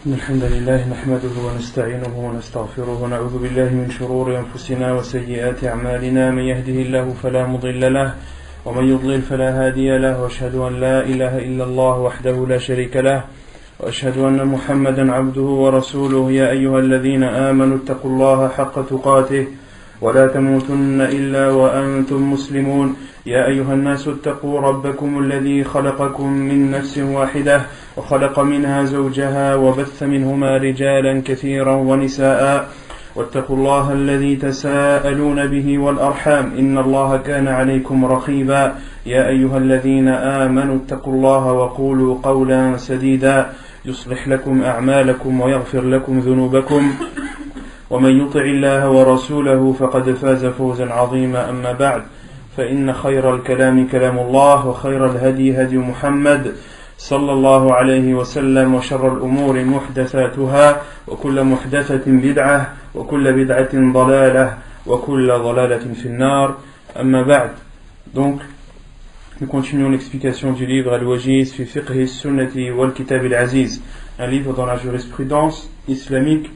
إن الحمد لله نحمده ونستعينه ونستغفره ونعوذ بالله من شرور أنفسنا وسيئات أعمالنا من يهده الله فلا مضل له ومن يضلل فلا هادي له وأشهد أن لا إله إلا الله وحده لا شريك له وأشهد أن محمدا عبده ورسوله يا أيها الذين آمنوا اتقوا الله حق تقاته ولا تموتن إلا وأنتم مسلمون يا أيها الناس اتقوا ربكم الذي خلقكم من نفس واحدة وخلق منها زوجها وبث منهما رجالا كثيرا ونساء واتقوا الله الذي تساءلون به والأرحام إن الله كان عليكم رقيبا يا أيها الذين آمنوا اتقوا الله وقولوا قولا سديدا يصلح لكم أعمالكم ويغفر لكم ذنوبكم ومن يطع الله ورسوله فقد فاز فوزا عظيما أما بعد فإن خير الكلام كلام الله وخير الهدي هدي محمد صلى الله عليه وسلم وشر الأمور محدثاتها وكل محدثة بدعة وكل بدعة ضلالة وكل ضلالة في النار أما بعد. Donc nous continuons l'explication du livre Al-Wajiz fi fiqhi sunnati wal kitab al-aziz, un livre dans la jurisprudence islamique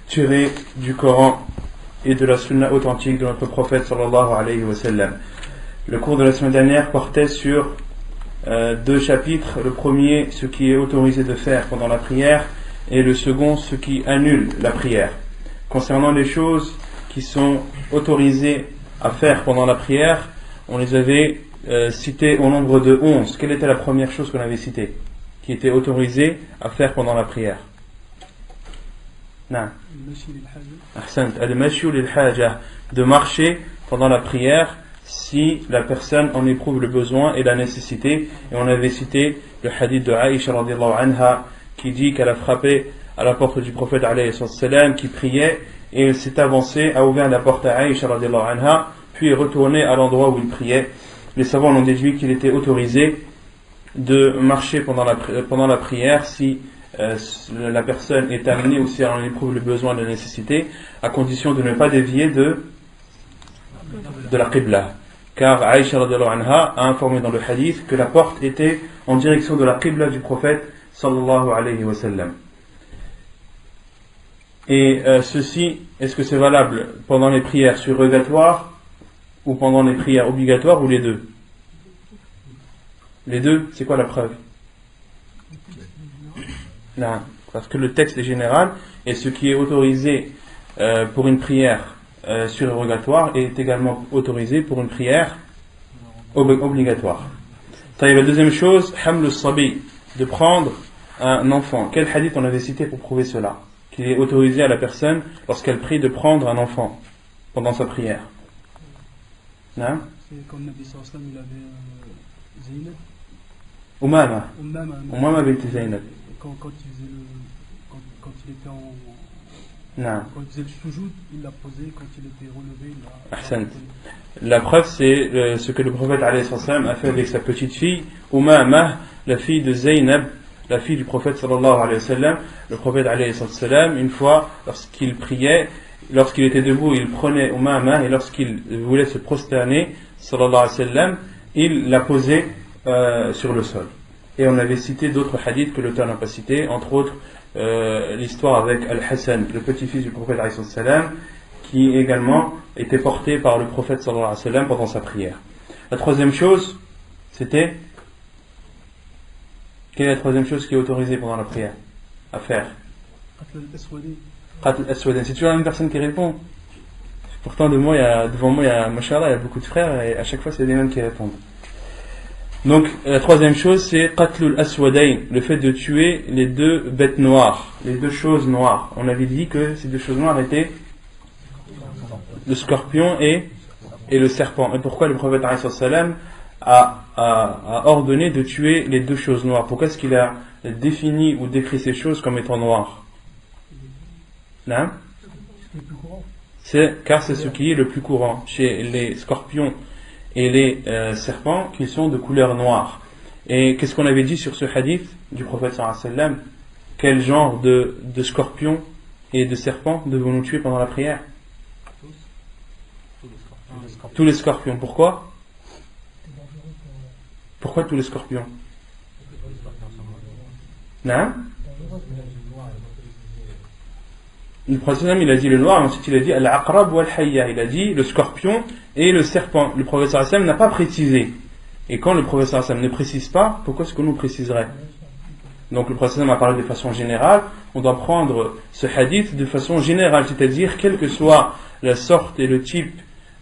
tiré du Coran et de la sunna authentique de notre prophète sallallahu alayhi wa sallam. Le cours de la semaine dernière portait sur deux chapitres. Le premier, ce qui est autorisé de faire pendant la prière, et le second, ce qui annule la prière. Concernant les choses qui sont autorisées à faire pendant la prière, on les avait citées au nombre de 11. Quelle était la première chose qu'on avait citée qui était autorisée à faire pendant la prière? De marcher pendant la prière si la personne en éprouve le besoin et la nécessité. Et on avait cité le hadith de Aïcha radiallahu anha qui dit qu'elle a frappé à la porte du prophète alayhi salam qui priait, et il s'est avancé, a ouvert la porte à Aïcha radiallahu anha, puis est retourné à l'endroit où il priait. Les savants ont déduit qu'il était autorisé de marcher pendant la prière si la personne est amenée ou si elle en éprouve le besoin et la nécessité, à condition de ne pas dévier de la Qibla. Car Aïcha radiallahu anha a informé dans le hadith que la porte était en direction de la Qibla du prophète sallallahu alayhi wa sallam. Et ceci, est-ce que c'est valable pendant les prières surrogatoires ou pendant les prières obligatoires, ou les deux? Les deux, c'est quoi la preuve? Non, parce que le texte est général, et ce qui est autorisé pour une prière surrogatoire est également autorisé pour une prière obligatoire. La deuxième chose, hamlu sabi, de prendre un enfant. Quel hadith on avait cité pour prouver cela? Qu'il est autorisé à la personne, lorsqu'elle prie, de prendre un enfant pendant sa prière. Non? C'est comme Nabi sallallahu alayhi wa sallam, il avait Zaynab. Umama bint Zaynab. Quand il était en... Non. Quand il faisait le sujoud, il l'a posé. Quand il était relevé, il l'a... Ahsan. La preuve, c'est ce que le prophète alayhi salam a fait avec sa petite fille Umama, la fille de Zaynab, la fille du prophète sallallahu alayhi wa sallam. Le prophète alayhi salam, une fois, lorsqu'il priait, lorsqu'il était debout, il prenait Umama, et lorsqu'il voulait se prosterner sallallahu alayhi wa sallam, il la posait sur le sol. Et on avait cité d'autres hadiths que l'auteur n'a pas cité, entre autres l'histoire avec Al-Hassan, le petit-fils du prophète alayhi salam, qui également était porté par le prophète sallallahu alayhi wa sallam pendant sa prière. La troisième chose, c'était... Quelle est la troisième chose qui est autorisée pendant la prière à faire? Qatl al-Aswadin. C'est toujours la même personne qui répond. Pourtant devant moi, il y a beaucoup de frères, et à chaque fois c'est les mêmes qui répondent. Donc la troisième chose, c'est Qatlul Aswadain, le fait de tuer les deux bêtes noires, les deux choses noires. On avait dit que ces deux choses noires étaient le scorpion et le serpent. Et pourquoi le prophète sallam a ordonné de tuer les deux choses noires? Pourquoi est-ce qu'il a défini ou décrit ces choses comme étant noires? Là, car c'est ce qui est le plus courant chez les scorpions et les serpents, qui sont de couleur noire. Et qu'est-ce qu'on avait dit sur ce hadith du prophète sallallahu alayhi wa sallam? Quel genre de scorpions et de serpents devons-nous tuer pendant la prière? Tous les scorpions. Pourquoi? Pourquoi tous les scorpions? Non? Le prophète il a dit le noir, ensuite il a dit al-aqrab wal-hayya, il a dit le scorpion et le serpent. Le prophète n'a pas précisé. Et quand le prophète ne précise pas, pourquoi est-ce que nous préciserait? Donc le prophète a parlé de façon générale, on doit prendre ce hadith de façon générale, c'est-à-dire quelle que soit la sorte et le type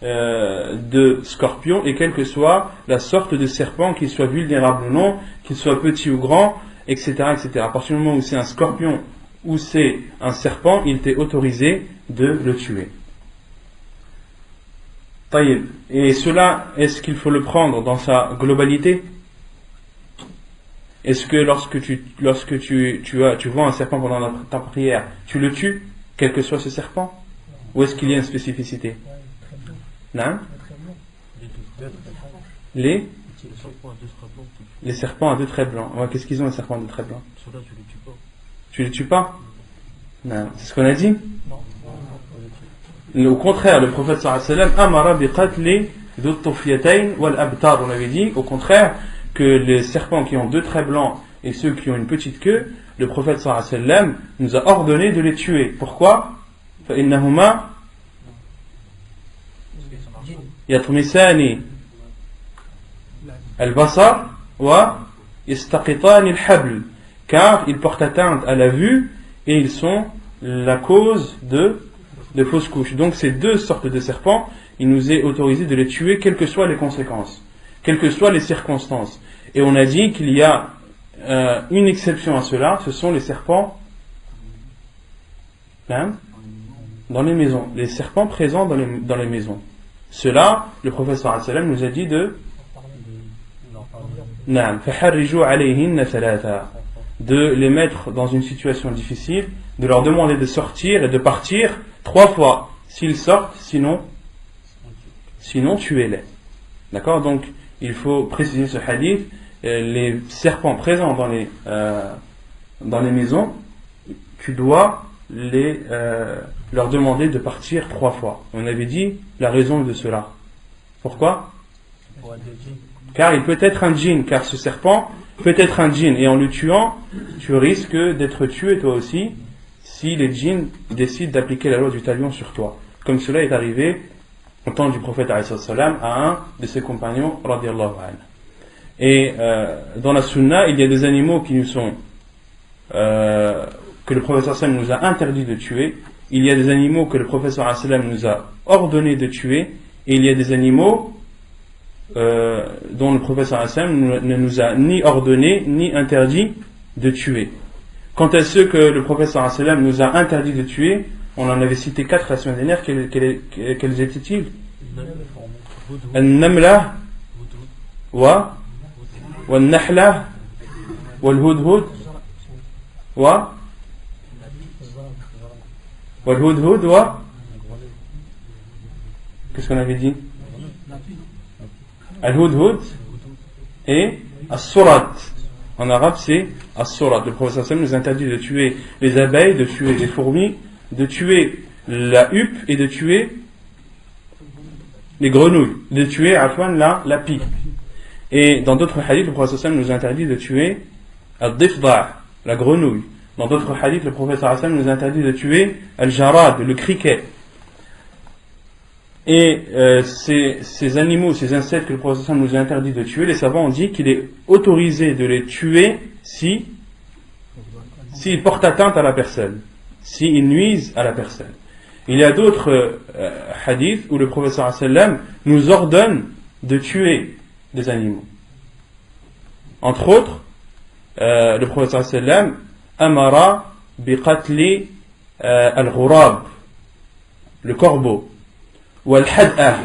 de scorpion et quelle que soit la sorte de serpent, qu'il soit vulnérable ou non, qu'il soit petit ou grand, etc., etc. À partir du moment où c'est un scorpion ou c'est un serpent, il t'est autorisé de le tuer. Taïb. Et cela, est-ce qu'il faut le prendre dans sa globalité? Est-ce que lorsque tu vois un serpent pendant ta prière, tu le tues, quel que soit ce serpent? Ou est-ce qu'il y a une spécificité? Non? Les serpents à deux traits blancs. Ouais, qu'est-ce qu'ils ont les serpents à deux traits blancs? Ceux-là, tu les tues pas. Tu les tues pas? Non. C'est ce qu'on a dit? Au contraire, le prophète sallallahu alayhi wa sallam amara bi qatli dhu tufyatayn wal abtar. On avait dit, au contraire, que les serpents qui ont deux traits blancs et ceux qui ont une petite queue, le prophète sallallahu alayhi wa sallam nous a ordonné de les tuer. Pourquoi? فإنهما يطمسان البصر ويستقطان الحبل, car ils portent atteinte à la vue et ils sont la cause de fausses couches. Donc ces deux sortes de serpents, il nous est autorisé de les tuer quelles que soient les conséquences, quelles que soient les circonstances. Et on a dit qu'il y a une exception à cela, ce sont les serpents dans les maisons, les serpents présents dans les maisons. Cela, le prophète sallallahu alayhi wa sallam nous a dit de les mettre dans une situation difficile, de leur demander de sortir et de partir 3 fois. S'ils sortent, sinon tuez-les. D'accord? Donc il faut préciser ce hadith. Les serpents présents dans les maisons, tu dois leur demander de partir 3 fois. On avait dit la raison de cela. Pourquoi? Car il peut être un djinn, car ce serpent peut être un djinn, et en le tuant, tu risques d'être tué toi aussi, si les djinns décident d'appliquer la loi du talion sur toi. Comme cela est arrivé au temps du prophète alayhi salam à un de ses compagnons radiyallahu anhu. Et dans la sunna, il y a des animaux qui nous sont que le prophète sallam nous a interdit de tuer. Il y a des animaux que le prophète sallam nous a ordonné de tuer, et il y a des animaux dont le prophète sallam ne nous a ni ordonné ni interdit de tuer. Quant à ceux que le prophète sallam nous a interdit de tuer, on en avait cité 4 la semaine dernière. Quels étaient-ils? Al-Namla wa al-Nahla wa al-Hudhud wa al-Hudhud wa qu'est-ce qu'on avait dit? Al-Hudhud et As-Surat. En arabe c'est As-Surat. Le prophète sallam nous interdit de tuer les abeilles, de tuer les fourmis, de tuer la huppe et de tuer les grenouilles, de tuer la pie. Et dans d'autres hadiths, le prophète sallam nous interdit de tuer Al-Difda', la grenouille. Dans d'autres hadiths, le prophète sallam nous interdit de tuer Al-Jarad, le criquet. Et ces animaux, ces insectes que le prophète sallam nous a interdit de tuer, les savants ont dit qu'il est autorisé de les tuer s'ils portent atteinte à la personne, s'ils nuisent à la personne. Il y a d'autres hadiths où le prophète sallam nous ordonne de tuer des animaux. Entre autres, le prophète sallam amara bi qatli al-ghurab, le corbeau. Ou al-had'ah.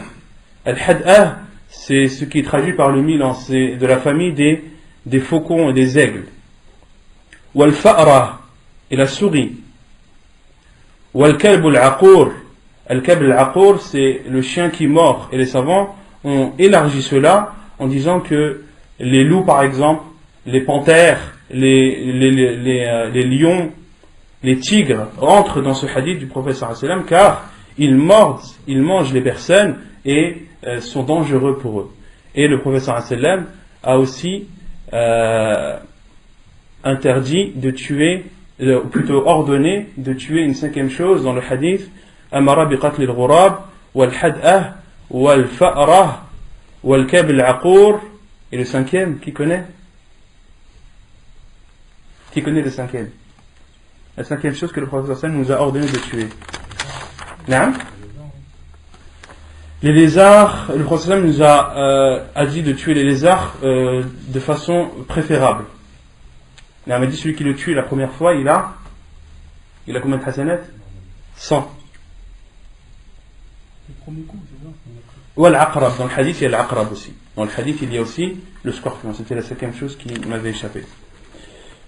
Al-had'ah, c'est ce qui est traduit par le Milan, c'est de la famille des faucons et des aigles. Ou al-fa'ra, et la souris. Ou al-kalb al-aqur. Al-kalb al-aqur, c'est le chien qui mord. Et les savants ont élargi cela en disant que les loups, par exemple, les panthères, les lions, les tigres rentrent dans ce hadith du prophète sallallahu alayhi wa sallam, car ils mangent les personnes et sont dangereux pour eux. Et le prophète sallallahu alayhi wa sallam a aussi interdit de tuer ou plutôt ordonné de tuer une cinquième chose dans le hadith Amara bi qatl al-ghurab wal-had'ah wal-fa'rah wal-kab al-aqur. Et le cinquième, qui connaît? Qui connaît le cinquième? La cinquième chose que le prophète nous a ordonné de tuer. Non? Les lézards, le prophète nous a dit de tuer les lézards de façon préférable. Il a dit celui qui le tue la première fois, il a combien de hasanat? 100. Le premier coup, c'est ça. Ou al-aqrab, dans le hadith il y a l'aqrab aussi. Dans le hadith il y a aussi le scorpion. C'était la cinquième chose qui m'avait échappé.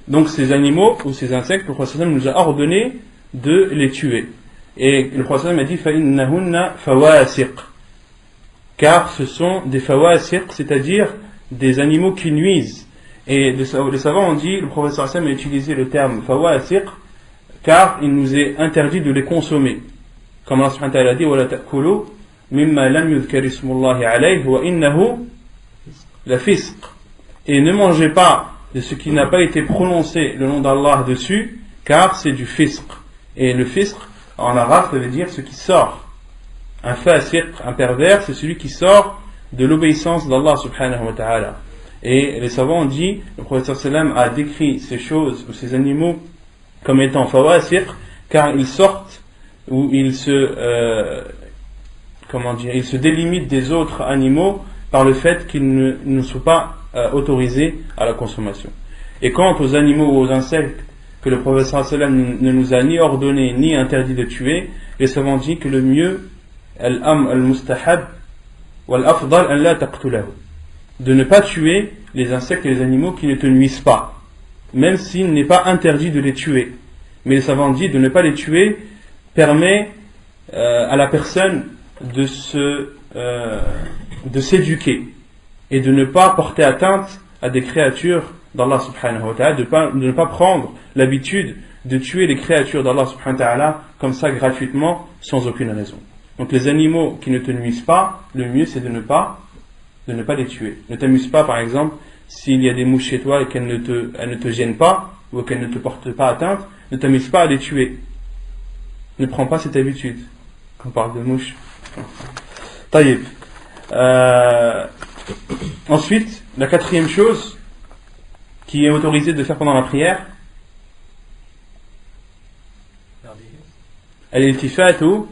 Donc ces animaux ou ces insectes, le prophète nous a ordonné de les tuer. Et le prophète m'a dit فَإِنَّهُنَّ فَوَاسِقْ, car ce sont des fawasiq, c'est-à-dire des animaux qui nuisent. Et les savants ont dit, le prophète a utilisé le terme fawasiq car il nous est interdit de les consommer. Comme Allah subhanahu wa ta'ala dit وَلَا تَأْكُلُوا مِمَّا لَمْ يُذْكَرِ اسْمُ اللَّهِ عَلَيْهِ وَإِنَّهُ لَفِسْقٌ. Et ne mangez pas de ce qui n'a pas été prononcé le nom d'Allah dessus, car c'est du fisq. Et le fisq en arabe ça veut dire ce qui sort. Un fasiq, un pervers, c'est celui qui sort de l'obéissance d'Allah subhanahu wa ta'ala. Et les savants ont dit, le prophète sallam a décrit ces choses ou ces animaux comme étant fawasiq car ils sortent ou ils se délimitent des autres animaux par le fait qu'ils ne sont pas autorisés à la consommation. Et quant aux animaux ou aux insectes que le prophète sallam ne nous a ni ordonné ni interdit de tuer, les savants disent que le mieux al-mustahab wal-afdal an la taqtulahu, de ne pas tuer les insectes et les animaux qui ne te nuisent pas, même s'il n'est pas interdit de les tuer. Mais les savants disent de ne pas les tuer permet à la personne de s'éduquer et de ne pas porter atteinte à des créatures d'Allah subhanahu wa ta'ala, de ne pas prendre l'habitude de tuer les créatures d'Allah subhanahu wa ta'ala comme ça gratuitement sans aucune raison. Donc les animaux qui ne te nuisent pas, le mieux c'est de ne pas les tuer. Ne t'amuse pas par exemple s'il y a des mouches chez toi et qu'elles ne te gênent pas ou qu'elles ne te portent pas atteinte, ne t'amuse pas à les tuer. Ne prends pas cette habitude quand on parle de mouches. Taïb. Ensuite, la quatrième chose qui est autorisée de faire pendant la prière, al-iltifatu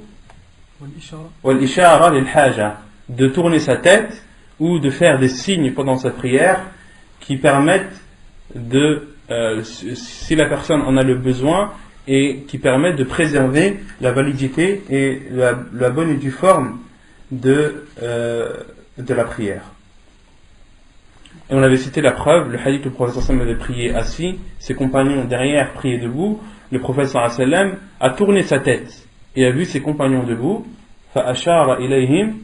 wal-ishara lil-haja, de tourner sa tête ou de faire des signes pendant sa prière qui permettent si la personne en a le besoin, et qui permettent de préserver la validité et la bonne et due forme de la prière. Et on avait cité la preuve, le hadith que le prophète sallam avait prié assis, ses compagnons derrière priaient debout, le prophète sallam a tourné sa tête et a vu ses compagnons debout, فَأَشَارَ إِلَيْهِمْ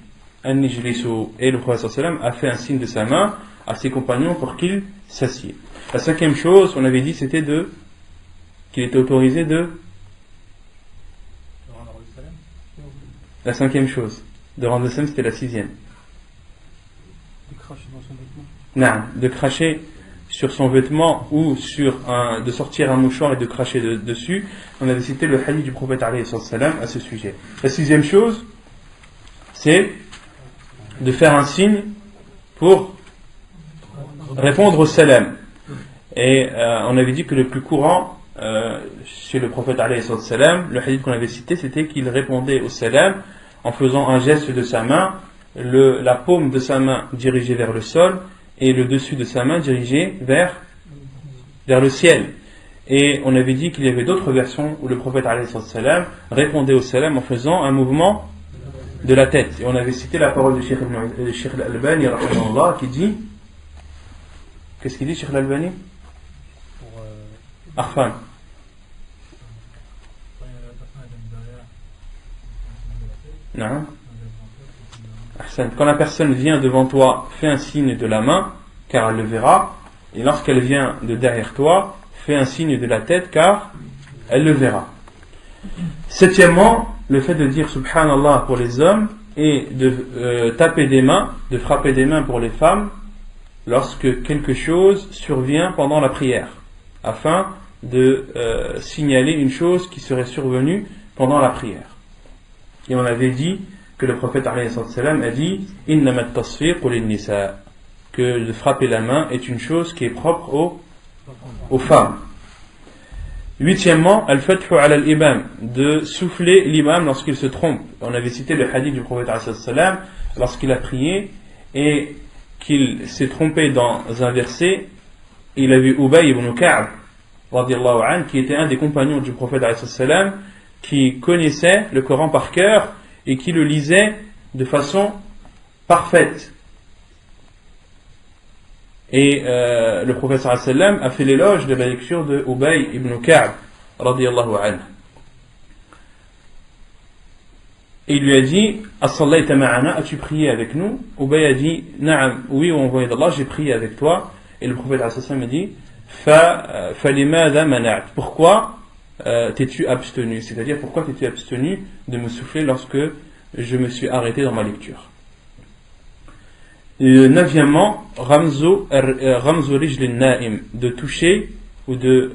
أَنْ يَجْلِسُوا, et le prophète sallam a fait un signe de sa main à ses compagnons pour qu'ils s'assiedent. La cinquième chose, on avait dit, c'était qu'il était autorisé de rendre le salam. la cinquième chose, de rendre le salam, c'était la sixième. De cracher dans son vêtement. Non, de cracher sur son vêtement ou de sortir un mouchoir et de cracher dessus. On avait cité le hadith du prophète alayhi salam à ce sujet. La sixième chose, c'est de faire un signe pour répondre au salam. Et on avait dit que le plus courant chez le prophète alayhi salam, le hadith qu'on avait cité, c'était qu'il répondait au salam en faisant un geste de sa main, la paume de sa main dirigée vers le sol et le dessus de sa main dirigé vers le ciel. Et on avait dit qu'il y avait d'autres versions où le prophète alayhi salam répondait au salam en faisant un mouvement de la tête. Et on avait cité la parole de Cheikh al-Albani qui dit, qu'est-ce qu'il dit Cheikh al-Albani? Arfan. Non. Quand la personne vient devant toi, fais un signe de la main, car elle le verra. Et lorsqu'elle vient de derrière toi, fais un signe de la tête, car elle le verra. Septièmement, le fait de dire Subhanallah pour les hommes et de taper des mains, de frapper des mains pour les femmes lorsque quelque chose survient pendant la prière, afin de signaler une chose qui serait survenue pendant la prière. Et on avait dit que le prophète alayhi salam a dit Innama at-tasfiq lin-nisa, que de frapper la main est une chose qui est propre aux femmes. Huitièmement, al-fathu ala al-imam, de souffler l'imam lorsqu'il se trompe. On avait cité le hadith du prophète alayhi salam lorsqu'il a prié et qu'il s'est trompé dans un verset. Il a vu Ubay ibn Ka'b radiyallahu anhu, qui était un des compagnons du prophète alayhi salam, qui connaissait le Coran par cœur et qui le lisait de façon parfaite. Et le prophète sallallahu alayhi wa sallam a fait l'éloge de la lecture de Ubay ibn Ka'b radiyallahu anhu. Et il lui a dit As-sallayta ma'ana, as-tu prié avec nous? Ubay a dit Na'am, oui, au envoyé d'Allah, j'ai prié avec toi. Et le prophète sallallahu alayhi wa sallam a dit Falimada mana'at, pourquoi t'es-tu abstenu? C'est-à-dire, pourquoi t'es-tu abstenu de me souffler lorsque je me suis arrêté dans ma lecture? Neuvièmement, Ramzu rijlin na'im, de toucher ou de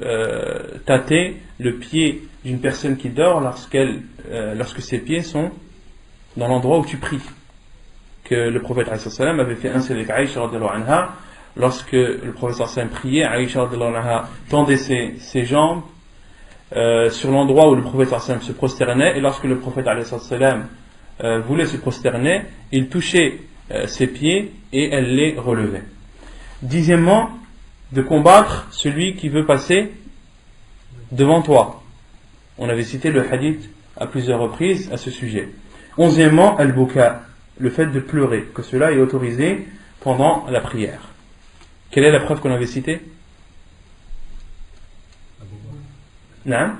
tâter le pied d'une personne qui dort lorsque ses pieds sont dans l'endroit où tu pries. Que le prophète sallam avait fait ainsi avec Aïcha radhiyallahu anha. Lorsque le prophète sallam priait, Aïcha radhiyallahu anha tendait ses jambes sur l'endroit où le prophète sallam se prosternait, et lorsque le prophète sallam voulait se prosterner, il touchait ses pieds et elle les relevait. Dixièmement, de combattre celui qui veut passer devant toi. On avait cité le hadith à plusieurs reprises à ce sujet. Onzièmement, al-buka, le fait de pleurer, que cela est autorisé pendant la prière. Quelle est la preuve qu'on avait citée? Non.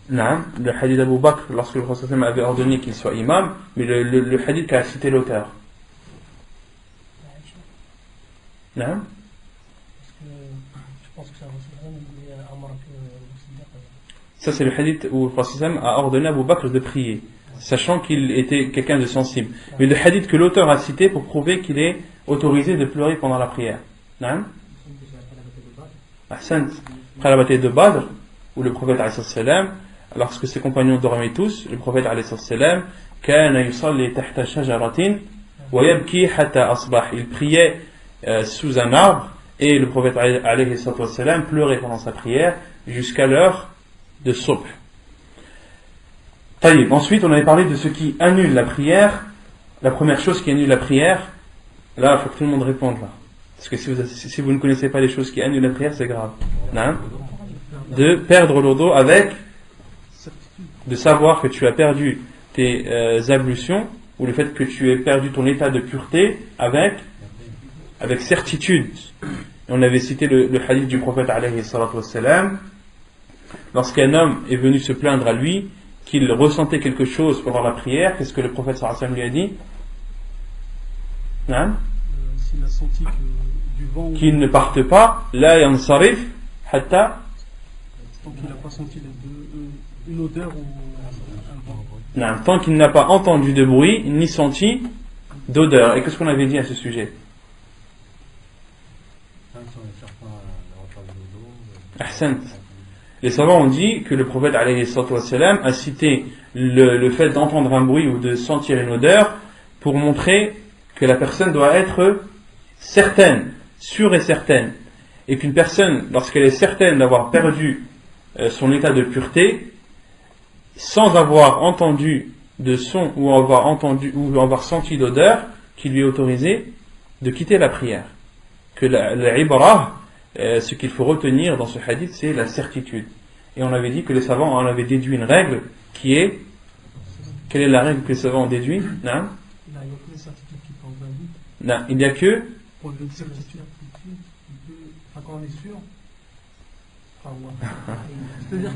Non, le hadith d'Abu Bakr, lorsque le prophète avait ordonné qu'il soit imam, mais le hadith qu'a cité l'auteur. Non. Ça, c'est le hadith où le prophète a ordonné à Abu Bakr de prier, sachant qu'il était quelqu'un de sensible. Mais le hadith que l'auteur a cité pour prouver qu'il est autorisé de pleurer pendant la prière. Non. Ahsan. Après la bataille de Badr, où le prophète alayhi salam, lorsque ses compagnons dormaient tous, le prophète alayhi salam, kana yusalli tahta shajaratin wa yabki hatta asbah, il priait sous un arbre, et le prophète alayhi salam pleurait pendant sa prière jusqu'à l'heure de subh. Taïb. Ensuite, on avait parlé de ce qui annule la prière. La première chose qui annule la prière, là, il faut que tout le monde réponde là. Parce que si vous ne connaissez pas les choses qui annulent la prière, c'est grave. Non? De perdre l'odo avec, de savoir que tu as perdu tes ablutions, ou le fait que tu aies perdu ton état de pureté avec certitude. Et on avait cité le hadith du prophète alayhi salatu wassalam, lorsqu'un homme est venu se plaindre à lui qu'il ressentait quelque chose pendant la prière, qu'est-ce que le prophète sallallahu alayhi wa sallam lui a dit? Non? S'il a senti que du vent, qu'il ne parte pas, la yansarif hatta, tant qu'il n'a pas senti une odeur ou un vent. non, tant qu'il n'a pas entendu de bruit ni senti d'odeur. Et qu'est-ce qu'on avait dit à ce sujet? Ahsan. Les savants ont dit que le prophète alayhi salatu wassalam a cité le fait d'entendre un bruit ou de sentir une odeur pour montrer que la personne doit être certaine, sûre et certaine, et qu'une personne, lorsqu'elle est certaine d'avoir perdu son état de pureté, sans avoir entendu de son ou avoir senti d'odeur, qui lui est autorisé de quitter la prière. Que la ibra, ce qu'il faut retenir dans ce hadith, c'est la certitude. Et on avait dit que les savants en avaient déduit une règle qui est... Quelle est la règle que les savants ont déduit? Non, il n'y a que... Pour une certitude, quand on est sûr, c'est-à-dire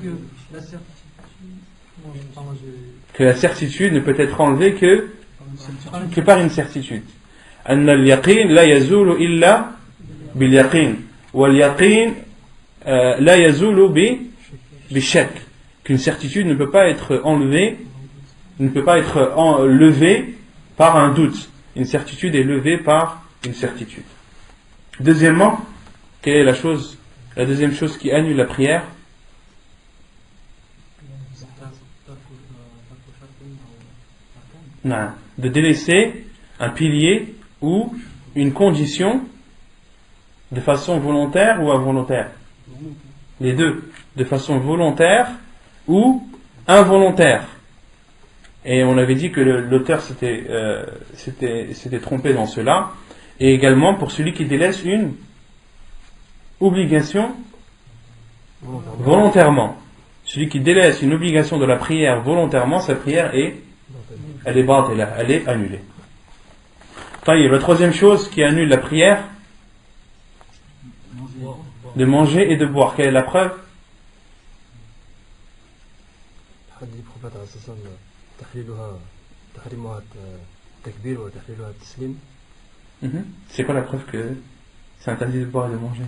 que la certitude ne peut être enlevée que par une certitude. أن اليقين لا يزول إلا باليقين واليقين لا يزول بالشك. Qu'une certitude ne peut pas être enlevée, levée par un doute. Une certitude est levée par une certitude. Deuxièmement, Quelle est la deuxième chose qui annule la prière? Non. De délaisser un pilier ou une condition de façon volontaire ou involontaire. Les deux, de façon volontaire ou involontaire. Et on avait dit que l'auteur s'était trompé dans cela. Et également pour celui qui délaisse une obligation volontairement. Celui qui délaisse une obligation de la prière volontairement, sa prière elle est batila, elle est annulée. La troisième chose qui annule la prière, de manger et de boire. Quelle est la preuve? C'est quoi la preuve que c'est interdit de boire et de manger?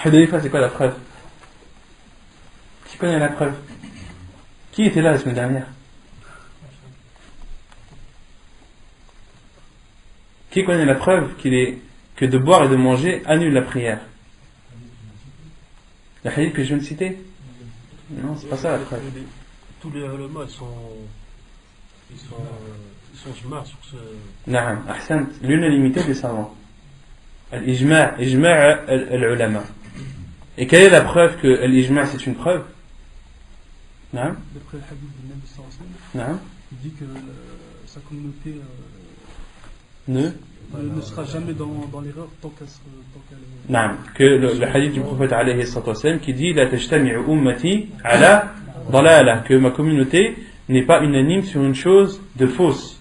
Hadaifa, c'est quoi la preuve? Qui connaît la preuve? Qui était là la semaine dernière? Qui connaît la preuve que de boire et de manger annule la prière? Le hadith que je viens de citer? Non, c'est pas ça la preuve. Tous les ulama, ils sont ijma' sur ce. Naam, ahsant, l'unanimité des savants. Al-ijma' al-ulama. Et quelle est la preuve que l'ijma' c'est une preuve? Naam. D'après le hadith du Nabi sallallahu alayhi wa sallam, il dit que sa communauté ne sera jamais dans l'erreur tant qu'elle est. Naam, que le hadith du prophète alayhi sallam qui dit la tajtami'u ummati ala dalala, que ma communauté n'est pas unanime sur une chose de fausse.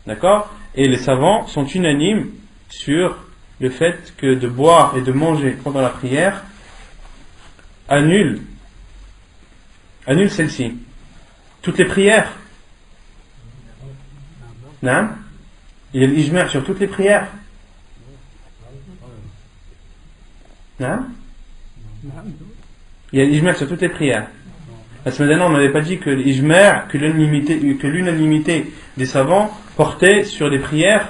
D'accord? Et les savants sont unanimes sur le fait que de boire et de manger pendant la prière annule celle-ci. Toutes les prières. Non? Il y a l'ijma' sur toutes les prières. Non? Il y a l'ijma' sur toutes les prières. La semaine dernière, on n'avait pas dit que l'ijma', que l'unanimité des savants portait sur les prières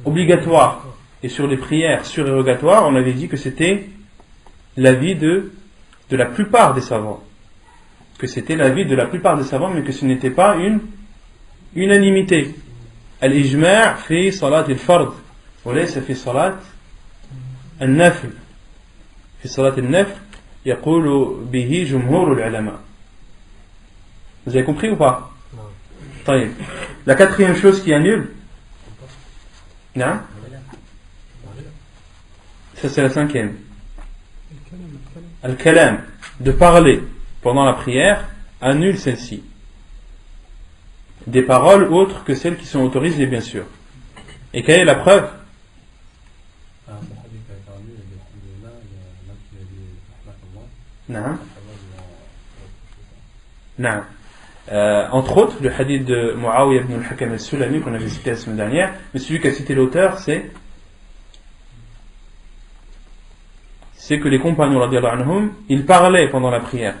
obligatoires et sur les prières surérogatoires. On avait dit que c'était l'avis de la plupart des savants. Que c'était l'avis de la plupart des savants, mais que ce n'était pas une unanimité. Al-ijma' fi salat al-fard, wa laysa fi salat al-nafl. Fi salat al-nafl, yaqulu bihi jumhur al-ulama. Vous avez compris ou pas? Non. La quatrième chose qui annule, non? Ça c'est la cinquième. Al-kalam, de parler pendant la prière, annule celle-ci. Des paroles autres que celles qui sont autorisées, bien sûr. Et quelle est la preuve? Non. Non. Entre autres, le hadith de Muawiyah ibn al-Hakam al-Sulami qu'on avait cité la semaine dernière, mais celui qui a cité l'auteur, c'est que les compagnons radiyallahu anhum, ils parlaient pendant la prière.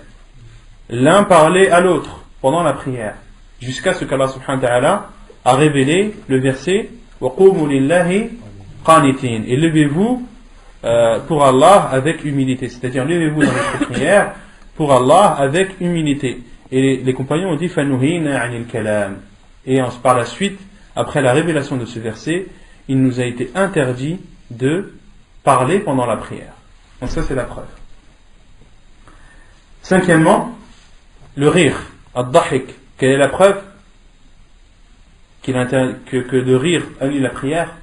L'un parlait à l'autre pendant la prière, jusqu'à ce qu'Allah subhanahu wa ta'ala a révélé le verset wa qumu lillahi qanitin, et levez-vous pour Allah avec humilité, c'est-à-dire levez-vous dans votre prière pour Allah avec humilité. Et les compagnons ont dit fanuhina anil kalam, et par la suite, après la révélation de ce verset, il nous a été interdit de parler pendant la prière. Donc ça c'est la preuve. Cinquièmement, le rire, ad-dahik. Quelle est la preuve que de rire annule la prière?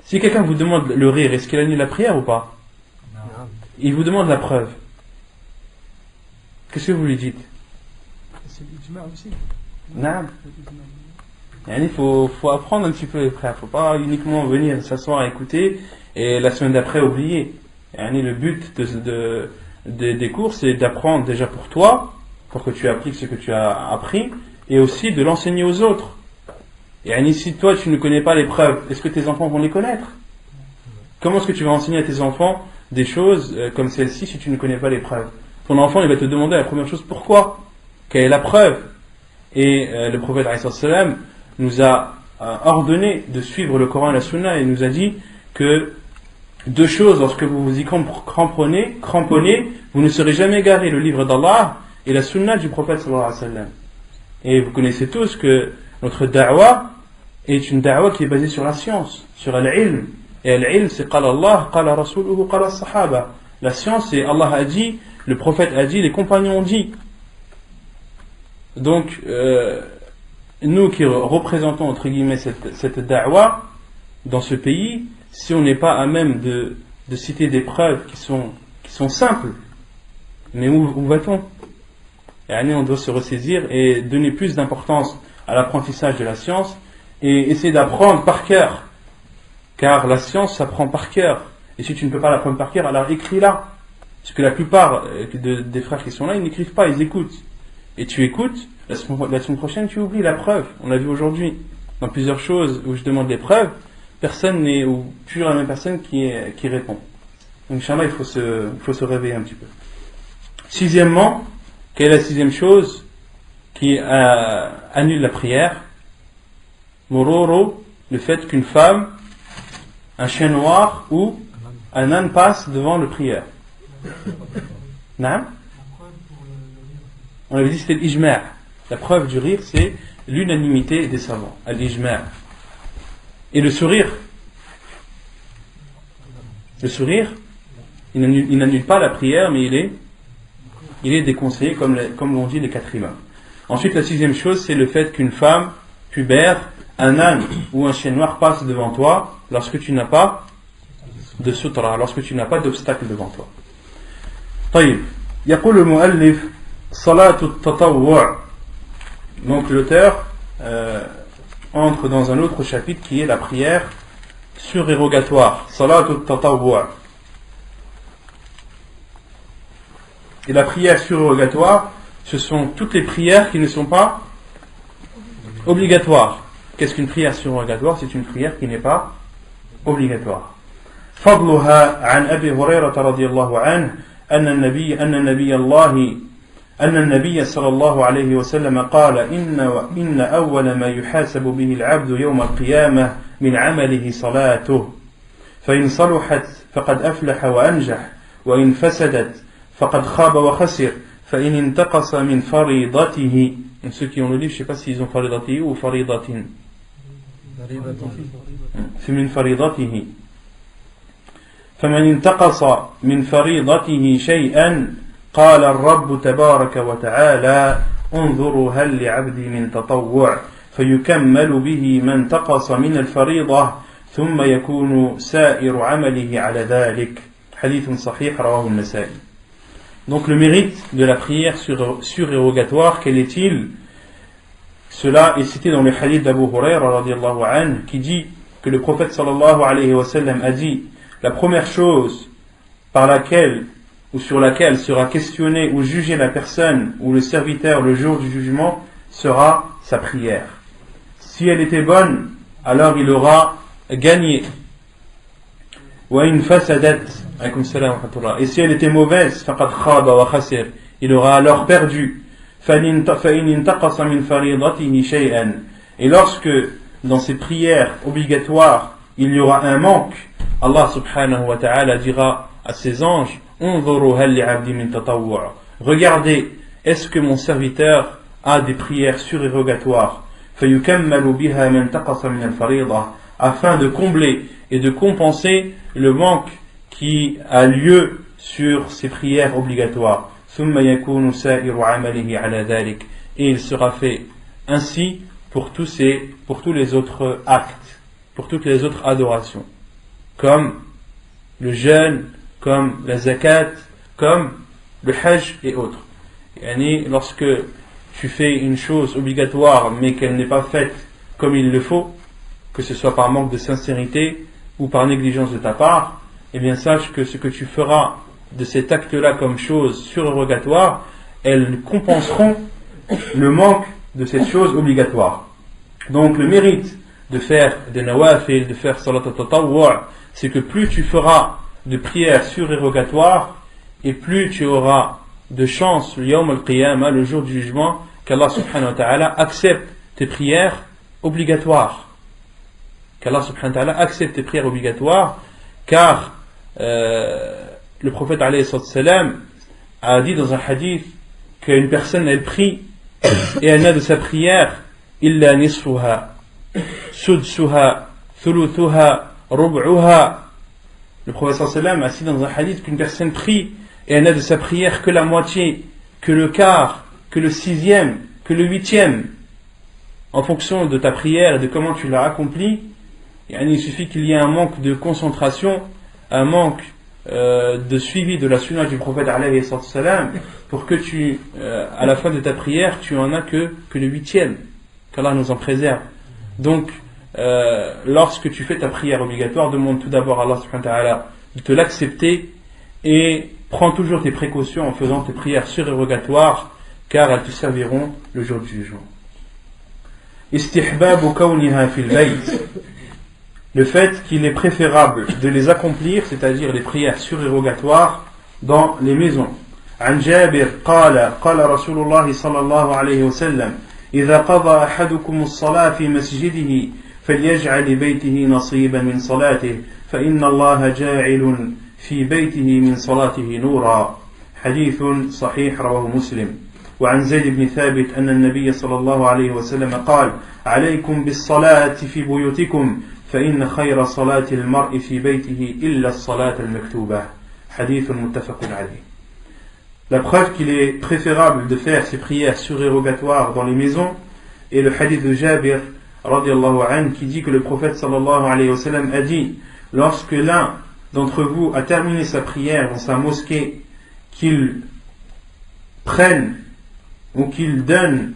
Si quelqu'un vous demande le rire, est-ce qu'il annule la prière ou pas? Non. Il vous demande la preuve. Qu'est-ce que vous lui dites? C'est l'ijma' aussi. Non. Il faut apprendre un petit peu, frère. Il ne faut pas uniquement venir s'asseoir et écouter et la semaine d'après oublier. Le but des cours, c'est d'apprendre déjà pour toi, pour que tu appliques ce que tu as appris, et aussi de l'enseigner aux autres. Et si toi tu ne connais pas les preuves, est-ce que tes enfants vont les connaître? Comment est-ce que tu vas enseigner à tes enfants des choses comme celle-ci si tu ne connais pas les preuves? Ton enfant il va te demander la première chose, pourquoi? Quelle est la preuve? Et le prophète alayhi salam nous a ordonné de suivre le Coran et la Sunna, et nous a dit que deux choses, lorsque vous vous y cramponnez, vous ne serez jamais égarés: le livre d'Allah et la Sunna du prophète sallallahu alayhi wa sallam. Et vous connaissez tous que notre da'wah est une da'wah qui est basée sur la science, sur l'ilm. Et l'ilm, c'est qala Allah, qala rasuluhu, qala sahaba. La science, c'est Allah a dit, le prophète a dit, les compagnons ont dit. Donc, nous qui représentons entre guillemets cette da'wah dans ce pays, si on n'est pas à même de citer des preuves qui sont simples, mais où va-t-on? On doit se ressaisir et donner plus d'importance à l'apprentissage de la science et essayer d'apprendre par cœur, car la science s'apprend par cœur. Et si tu ne peux pas l'apprendre par cœur, alors écris-la, parce que la plupart des frères qui sont là, ils n'écrivent pas, ils écoutent. Et tu écoutes, la semaine prochaine tu oublies la preuve. On l'a vu aujourd'hui dans plusieurs choses où je demande les preuves, personne n'est, ou toujours la même personne qui répond. Donc Inch'Allah, il faut se réveiller un petit peu. Sixièmement, quelle est la sixième chose qui annule la prière? Mororo, le fait qu'une femme, un chien noir ou un âne passe devant le prière. Non? On avait dit que c'était l'ijma'. La preuve du rire, c'est l'unanimité des savants. L'ijma'. Et le sourire, il n'annule pas la prière, mais il est déconseillé, comme l'ont dit les quatre imams. Ensuite, la sixième chose, c'est le fait qu'une femme pubère, un âne ou un chien noir passe devant toi lorsque tu n'as pas de sutra, lorsque tu n'as pas d'obstacle devant toi. طيب. يقول المؤلف صلاة التطوع. Donc l'auteur entre dans un autre chapitre qui est la prière surérogatoire. صلاة التطوع. Et la prière surérogatoire, ce sont toutes les prières qui ne sont pas obligatoires. Qu'est-ce qu'une prière surérogatoire? C'est une prière qui n'est pas obligatoire. فضلها عن أبي هريرة رضي الله عنه أن النبي صلى الله عليه وسلم قال إن أول ما يحاسب به العبد يوم القيامة من عمله صلاته فإن صلحت فقد أفلح وأنجح وإن فسدت فقد خاب وخسر فإن انتقص من فريضته. Ceux qui ont le livre, je ne sais pas s'ils ont فريضته ou فريضة. من فريضته. فمن انتقص من فريضته شيئا قال الرب تبارك وتعالى انظروا هل لعبدي من تطوع فيكمل به ما انتقص من الفريضة ثم يكون سائر عمله على ذلك. حديث صحيح رواه النسائي. Donc le mérite de la prière surérogatoire, quel est-il? Cela est cité dans le hadith d'Abu Hurayra radiallahu anhu, qui dit que le prophète sallallahu alayhi wa sallam a dit: la première chose par laquelle ou sur laquelle sera questionné ou jugé la personne ou le serviteur le jour du jugement sera sa prière. Si elle était bonne, alors il aura gagné. Et si elle était mauvaise, il aura alors perdu. Et lorsque dans ces prières obligatoires il y aura un manque, Allah subhanahu wa ta'ala dira à ses anges: regardez, est-ce que mon serviteur a des prières surérogatoires, afin de combler et de compenser le manque qui a lieu sur ces prières obligatoires. Et il sera fait ainsi pour tous les autres actes, pour toutes les autres adorations, comme le jeûne, comme la zakat, comme le hajj et autres. Lorsque tu fais une chose obligatoire mais qu'elle n'est pas faite comme il le faut, que ce soit par manque de sincérité ou par négligence de ta part, eh bien sache que ce que tu feras de cet acte-là comme chose surérogatoire, elles compenseront le manque de cette chose obligatoire. Donc le mérite de faire des nawafil, de faire salat al-tatawwu', c'est que plus tu feras de prières surérogatoires et plus tu auras de chance le yawm al-qiyamah, le jour du jugement, qu'Allah subhanahu wa ta'ala accepte tes prières obligatoires. Qu'Allah subhanahu wa ta'ala accepte tes prières obligatoires, car le prophète alayhi salam a dit dans un hadith qu'une personne elle prie et elle n'a de sa prière illa nisfuha, sudsuha, thuluthuha, rub'uha. Le prophète sallam a dit dans un hadith qu'une personne prie et elle n'a de sa prière que la moitié, que le quart, que le sixième, que le huitième. En fonction de ta prière et de comment tu l'as accomplie, il suffit qu'il y ait un manque de concentration, un manque de suivi de la sunna du prophète alayhi salam, pour que tu, à la fin de ta prière, tu en as que le huitième, qu'Allah nous en préserve. Donc, lorsque tu fais ta prière obligatoire, demande tout d'abord à Allah subhanahu wa ta'ala de te l'accepter et prends toujours tes précautions en faisant tes prières surérogatoires, car elles te serviront le jour du jugement. Istihbabu kawniha fil bayt. Le fait qu'il est préférable de les accomplir, c'est-à-dire les prières surérogatoires, dans les maisons. عن جابر قال رسول الله صلى الله عليه وسلم إذا قضى أحدكم الصلاة في مسجده فليجعل لبيته نصيبا من صلاته فإن الله جاعل في بيته من صلاته نورا. حديث صحيح رواه مسلم. وعن زيد بن ثابت أن النبي صلى الله عليه وسلم قال عليكم بالصلاة في بيوتكم فإن خير صلاة المرء في بيته إلا الصلاة المكتوبة. حديث متفق عليه. La preuve qu'il est préférable de faire ces prières surérogatoires dans les maisons est le hadith de Jabir radiallahu anhu qui dit que le prophète sallallahu alayhi wa sallam a dit lorsque l'un d'entre vous a terminé sa prière dans sa mosquée, qu'il prenne ou qu'il donne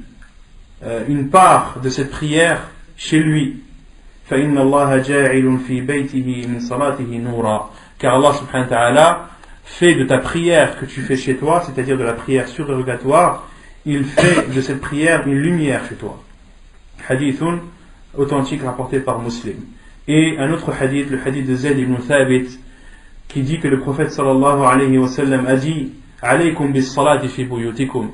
une part de cette prière chez lui. فَإِنَّ اللَّهَ جَاعِلٌ فِي بَيْتِهِ مِنْ صَلَاتِهِ نُورًا. Car Allah subhanahu wa ta'ala fait de ta prière que tu fais chez toi, c'est-à-dire de la prière surérogatoire, il fait de cette prière une lumière chez toi. Hadithun authentique rapporté par Muslim. Et un autre hadith, le hadith de Zayd ibn Thabit, qui dit que le prophète sallallahu alayhi wa sallam a dit alaykum bis salati fi buyutikum,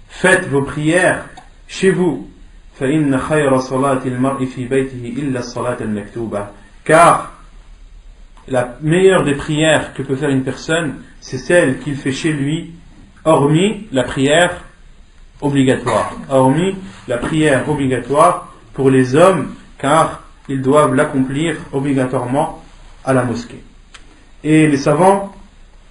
faites vos prières chez vous. fa inna khayra salati al-mar'i fi baytihi illa as-salat al-maktuba. Car la meilleure des prières que peut faire une personne, c'est celle qu'il fait chez lui, hormis la prière obligatoire. Hormis la prière obligatoire pour les hommes, car ils doivent l'accomplir obligatoirement à la mosquée. Et les savants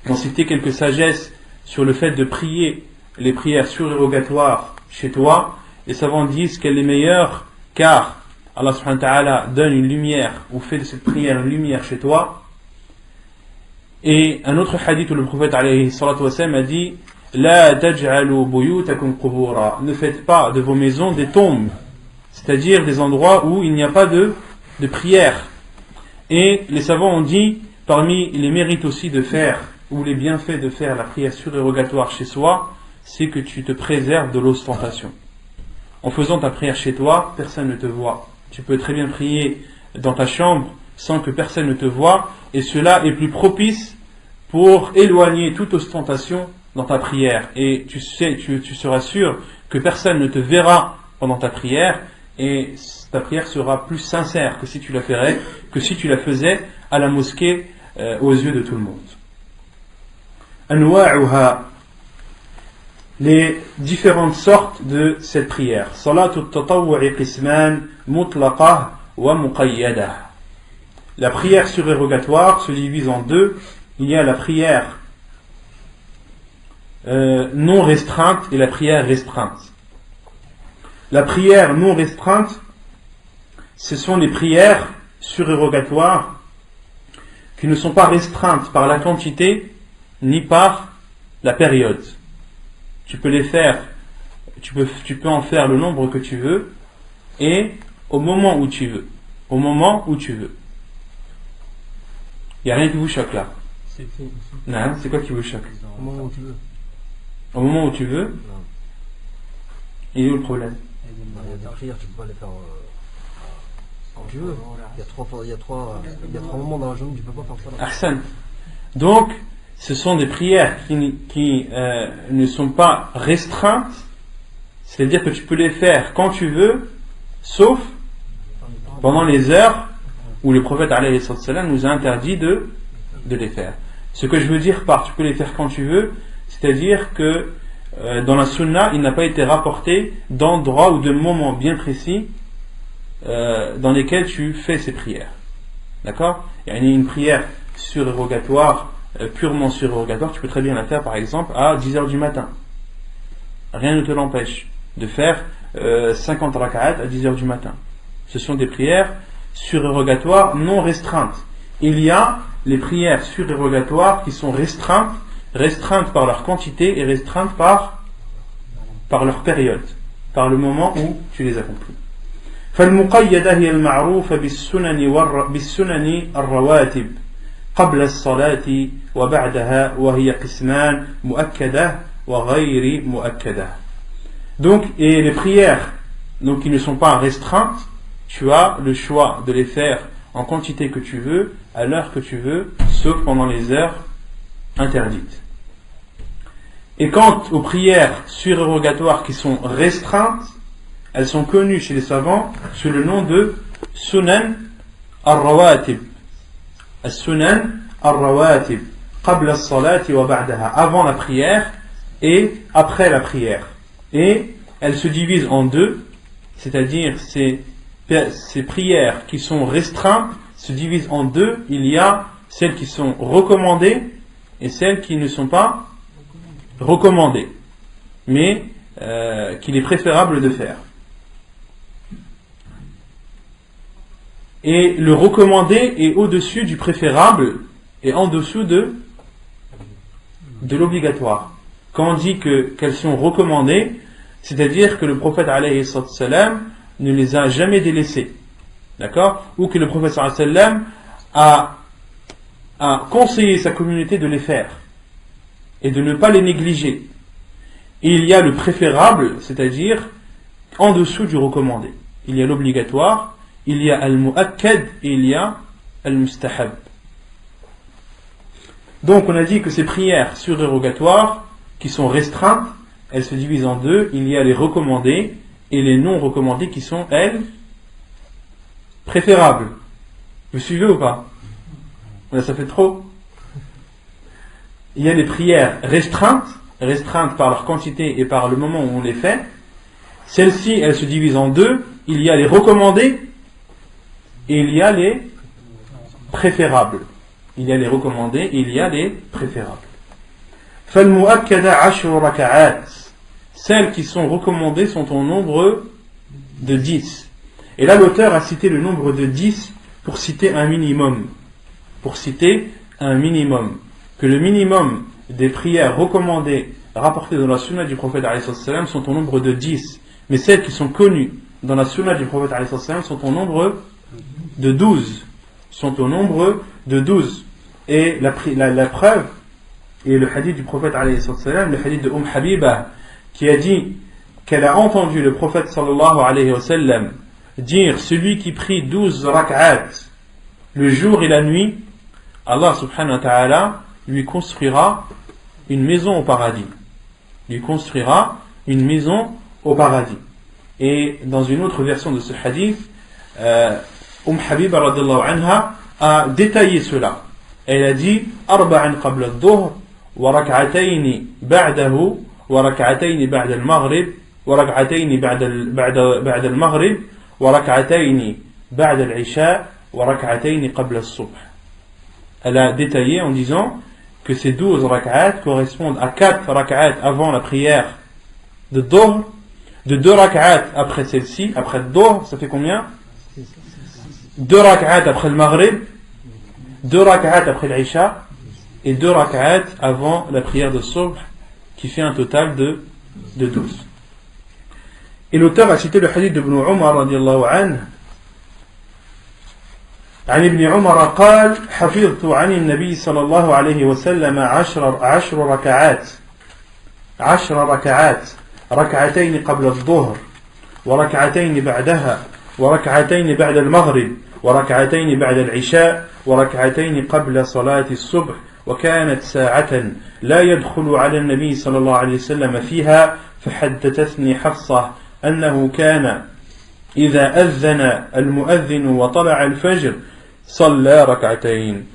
ont cité quelques sagesses sur le fait de prier les prières surérogatoires chez toi. Les savants disent qu'elle est meilleure car Allah subhanahu wa ta'ala donne une lumière ou fait de cette prière une lumière chez toi. Et un autre hadith où le prophète alayhi salatu wassalam a dit La taj'alu buyutakum qubura. Ne faites pas de vos maisons des tombes, c'est-à-dire des endroits où il n'y a pas de prière. Et les savants ont dit parmi les mérites aussi de faire ou les bienfaits de faire la prière surérogatoire chez soi, c'est que tu te préserves de l'ostentation. En faisant ta prière chez toi, personne ne te voit. Tu peux très bien prier dans ta chambre sans que personne ne te voie, et cela est plus propice pour éloigner toute ostentation dans ta prière. Et tu seras sûr que personne ne te verra pendant ta prière, et ta prière sera plus sincère que si tu la faisais à la mosquée aux yeux de tout le monde. Anwa'uha, les différentes sortes de cette prière. Salatu at-tatawwu'i qisman mutlaqah wa muqayyadah. La prière surérogatoire se divise en deux. Il y a la prière non restreinte et la prière restreinte. La prière non restreinte, ce sont les prières surérogatoires qui ne sont pas restreintes par la quantité ni par la période. Tu peux les faire, tu peux en faire le nombre que tu veux et au moment où tu veux. Au moment où tu veux. Il n'y a rien qui vous choque là. C'est faux. Non, c'est quoi qui vous choque? Au moment où tu veux. Au moment où tu veux. Non. Il est où le problème? Il y a des prières, tu peux pas les faire quand tu veux. Il y a trois moments dans la journée où tu peux pas faire ça. Ahsan. Donc, ce sont des prières qui ne sont pas restreintes, C'est-à-dire que tu peux les faire quand tu veux, sauf pendant les heures où le prophète alayhi salam nous a interdit de les faire. Ce que je veux dire par tu peux les faire quand tu veux, c'est-à-dire que dans la sunna, il n'a pas été rapporté d'endroits ou de moments bien précis dans lesquels tu fais ces prières. D'accord? Il y a une prière surérogatoire, purement surérogatoire, tu peux très bien la faire par exemple à 10h du matin. Rien ne te l'empêche de faire 50 rak'at à 10h du matin. Ce sont des prières surérogatoires non restreintes. Il y a les prières surérogatoires qui sont restreintes par leur quantité et restreintes par leur période, par le moment où tu les accomplis. فالمقيدة هي المعروفة بالسنن الرواتب قبل الصلاة وبعدها وهي قسمان مؤكدة وغير مؤكدة. Donc, et les prières donc, qui ne sont pas restreintes, tu as le choix de les faire en quantité que tu veux, à l'heure que tu veux, sauf pendant les heures interdites. Et quant aux prières surérogatoires qui sont restreintes, elles sont connues chez les savants sous le nom de Sunan al-Rawatib. As-Sunan al-Rawatib, qabla as-salati wa ba'daha, avant la prière et après la prière. Et elles se divisent en deux, c'est-à-dire ces prières qui sont restreintes se divisent en deux. Il y a celles qui sont recommandées et celles qui ne sont pas recommandées, mais qu'il est préférable de faire. Et le recommandé est au-dessus du préférable et en dessous de l'obligatoire. Quand on dit qu'elles sont recommandées, c'est-à-dire que le prophète alayhi salam ne les a jamais délaissées, d'accord, ou que le prophète sallam a conseillé sa communauté de les faire et de ne pas les négliger. Et il y a le préférable, c'est-à-dire en dessous du recommandé. Il y a l'obligatoire, il y a al-mu'akkad et il y a al-mustahab. Donc on a dit que ces prières surérogatoires qui sont restreintes, elles se divisent en deux. Il y a les recommandées et les non recommandées qui sont, elles, préférables. Vous suivez ou pas? Là, ça fait trop. Il y a les prières restreintes par leur quantité et par le moment où on les fait. Celles-ci, elles se divisent en deux. Il y a les recommandées et il y a les préférables. Il y a les recommandés et il y a les préférables. فالمؤكدة 10 ركعات. Celles qui sont recommandées sont au nombre de 10. Et là, l'auteur a cité le nombre de 10 pour citer un minimum. Que le minimum des prières recommandées, rapportées dans la sunna du prophète alayhi salam, sont au nombre de 10. Mais celles qui sont connues dans la sunna du prophète alayhi salam sont au nombre de 12. Et la preuve est le hadith du prophète alayhi salam, le hadith de Habiba, qui a dit qu'elle a entendu le prophète sallallahu alayhi wa sallam dire: celui qui prie 12 rak'at le jour et la nuit, Allah subhanahu wa ta'ala lui construira une maison au paradis. Et dans une autre version de ce hadith, Habiba radhiyallahu anha a détaillé cela. Elle a dit: arba'an qabla ad-dhuhr wa rak'atayn ba'dahu wa rak'atayn ba'da al-maghrib wa rak'atayn ba'da al-maghrib wa rak'atayn ba'da al-isha wa rak'atayn qabla as-subh. Elle a détaillé en disant que ces 12 rak'at correspondent à 4 rak'at avant la prière de Dhuhr, de 2 rak'at après celle-ci, après le Dhuhr, ça fait combien? 2 rak'at après le Maghrib, 2 rak'at après l'Isha et 2 rak'at avant la prière de Subh, qui fait un total de 12. Et l'auteur a cité le hadith d'Ibn Umar radiallahu anhu. عن ابن عمر قال: حفظت عن النبي صلى الله عليه وسلم 10 ركعات ركعتين قبل الظهر وركعتين بعدها وركعتين بعد المغرب وركعتين بعد العشاء وركعتين قبل صلاة الصبح وكانت ساعة لا يدخل على النبي صلى الله عليه وسلم فيها فحدثتني حفصة أنه كان إذا أذن المؤذن وطلع الفجر صلى ركعتين.